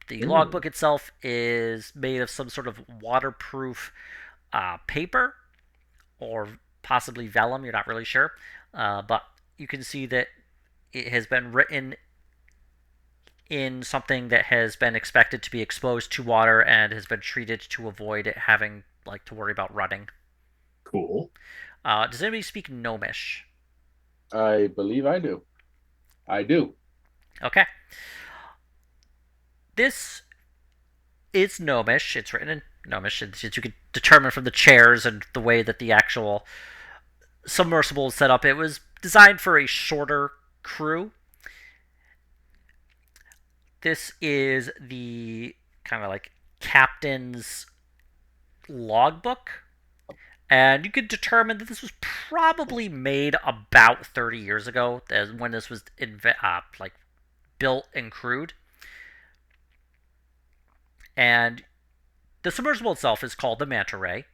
A: The logbook itself is made of some sort of waterproof paper or possibly vellum, you're not really sure. But you can see that it has been written in something that has been expected to be exposed to water and has been treated to avoid it having to worry about rutting.
D: Cool.
A: Does anybody speak Gnomish?
E: I believe I do. I do.
A: Okay. This is Gnomish. It's written in Gnomish. As you can determine from the chairs and the way that the actual submersible is set up, it was designed for a shorter crew. This is the kind of like captain's logbook. And you could determine that this was probably made about 30 years ago, as when this was built and crewed. And the submersible itself is called the Manta Ray.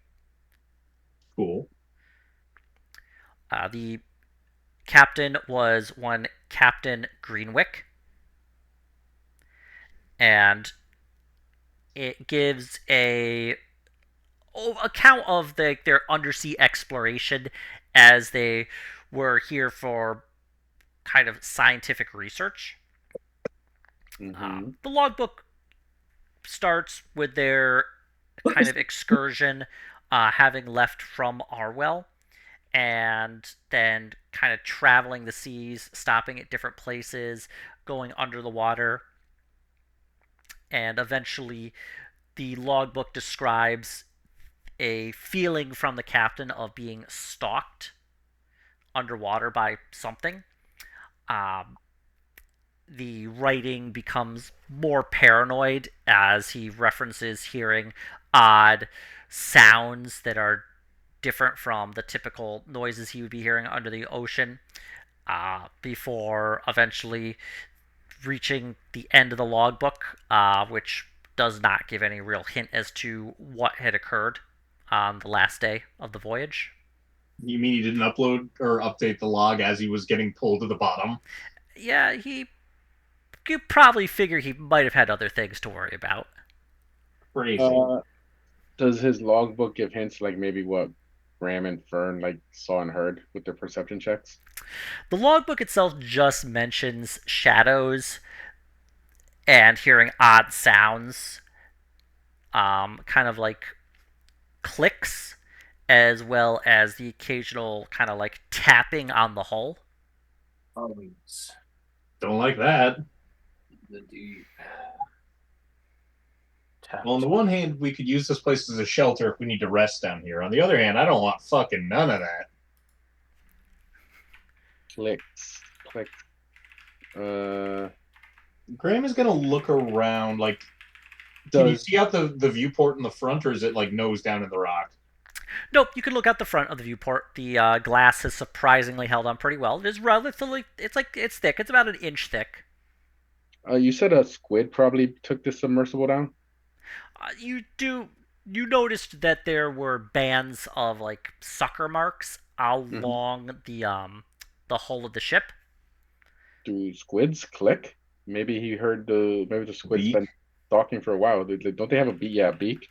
D: Cool.
A: The captain was one Captain Greenwick. And it gives a account of their undersea exploration as they were here for kind of scientific research. The logbook starts with their kind of excursion, having left from Arwell, and then kind of traveling the seas, stopping at different places, going under the water, and eventually the logbook describes a feeling from the captain of being stalked underwater by something. The writing becomes more paranoid as he references hearing odd sounds that are different from the typical noises he would be hearing under the ocean, before eventually reaching the end of the logbook, which does not give any real hint as to what had occurred on the last day of the voyage.
D: You mean he didn't upload or update the log as he was getting pulled to the bottom?
A: Yeah, you probably figure he might have had other things to worry about.
D: Crazy.
E: Does his logbook give hints like maybe what Graham and Fern saw and heard with their perception checks?
A: The logbook itself just mentions shadows and hearing odd sounds, kind of like clicks, as well as the occasional kind of like tapping on the hull.
D: Don't like that.
B: The deep.
D: Well, on the one hand, we could use this place as a shelter if we need to rest down here. On the other hand, I don't want fucking none of that.
E: Clicks. Click.
D: Graham is gonna look around. Can you see out the viewport in the front, or is it nose down in the rock?
A: Nope, you can look out the front of the viewport. The glass has surprisingly held on pretty well. It is relatively, it's thick. It's about an inch thick.
E: You said a squid probably took the submersible down?
A: You noticed that there were bands of sucker marks along the hull of the ship.
E: Do squids click? Maybe he heard maybe the squid's
D: Beak?
E: been stalking for a while. Don't they have a beak? Yeah, a beak.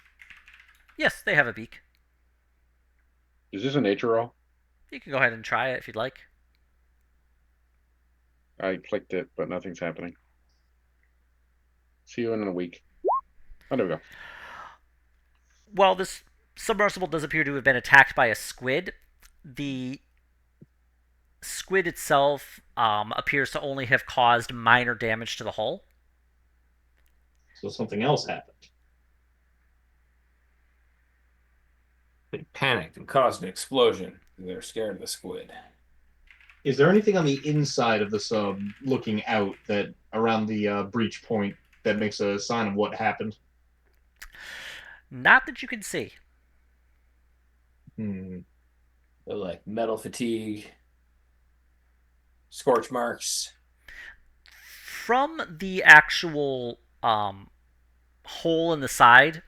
A: Yes, they have a beak.
E: Is this a nature roll?
A: You can go ahead and try it if you'd like.
E: I clicked it, but nothing's happening. See you in a week. Oh, there we go.
A: While this submersible does appear to have been attacked by a squid, the squid itself appears to only have caused minor damage to the hull.
D: So something else happened.
B: They panicked and caused an explosion. They're scared of the squid.
D: Is there anything on the inside of the sub looking out that around the breach point that makes a sign of what happened?
A: Not that you can see.
B: Like metal fatigue, scorch marks.
A: From the actual hole in the side,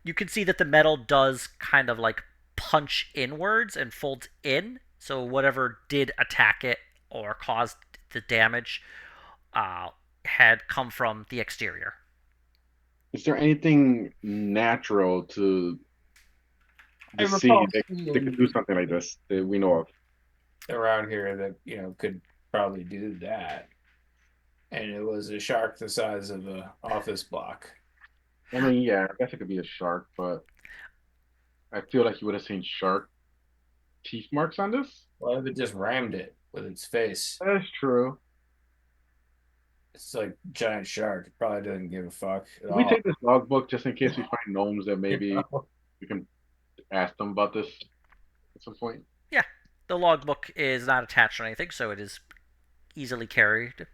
A: you can see that the metal does kind of like punch inwards and folds in. So whatever did attack it or caused the damage had come from the exterior.
E: Is there anything natural to
B: I
E: the sea
B: recall
E: that could do something like this that we know of?
B: around here that could probably do that, and it was a shark the size of an office block.
E: I mean, yeah, I guess it could be a shark, but I feel like you would have seen shark teeth marks on this.
B: Well, if it just rammed it with its face,
E: That's true.
B: it's like giant shark. It probably doesn't give a fuck at
E: Can we
B: all.
E: take this logbook just in case we find gnomes that maybe we can ask them about this at some point?
A: Yeah, the logbook is not attached or anything, so it is easily carried.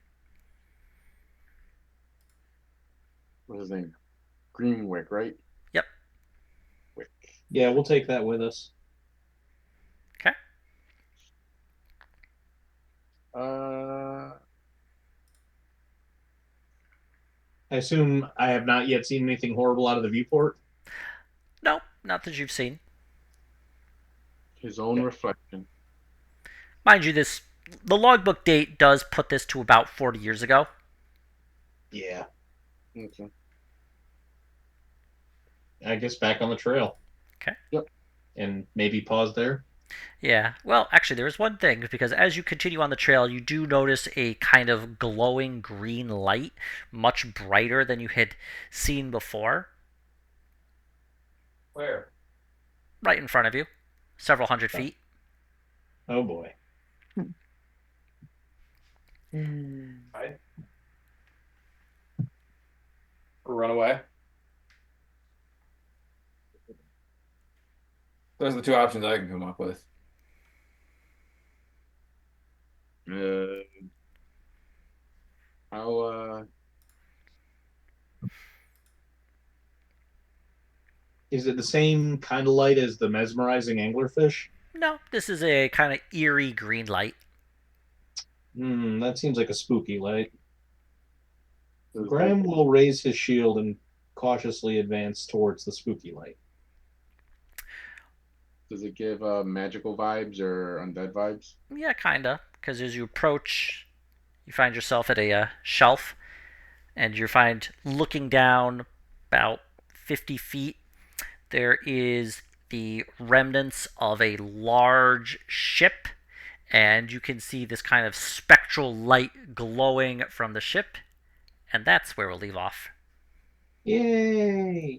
E: What's his name? Greenwick, right?
A: Yep.
E: Wick.
D: Yeah, we'll take that with us.
A: Okay.
E: Uh,
D: I assume I have not yet seen anything horrible out of the viewport.
A: No, not that you've seen.
E: his own reflection.
A: Mind you, the logbook date does put this to about 40 years ago.
D: Yeah.
E: Okay.
D: I guess back on the trail.
A: Okay.
E: Yep.
D: And maybe pause there.
A: Yeah, well, actually, there is one thing, because as you continue on the trail, you do notice a kind of glowing green light, much brighter than you had seen before,
B: Where?
A: right in front of you, several hundred feet.
D: Oh boy.
B: Right? Or run away. Those are the two options I can come up with.
E: I'll
D: Is it the same kind of light as the mesmerizing anglerfish?
A: No, this is a kind of eerie green light.
D: That seems like a spooky light.
E: does
D: Graham
E: that,
D: will raise his shield and cautiously advance towards the spooky light.
E: does it give magical vibes or undead vibes?
A: Yeah, kinda, because as you approach, you find yourself at a shelf, and you find looking down about 50 feet, there is the remnants of a large ship, and you can see this kind of spectral light glowing from the ship, and that's where we'll leave off.
D: Yay!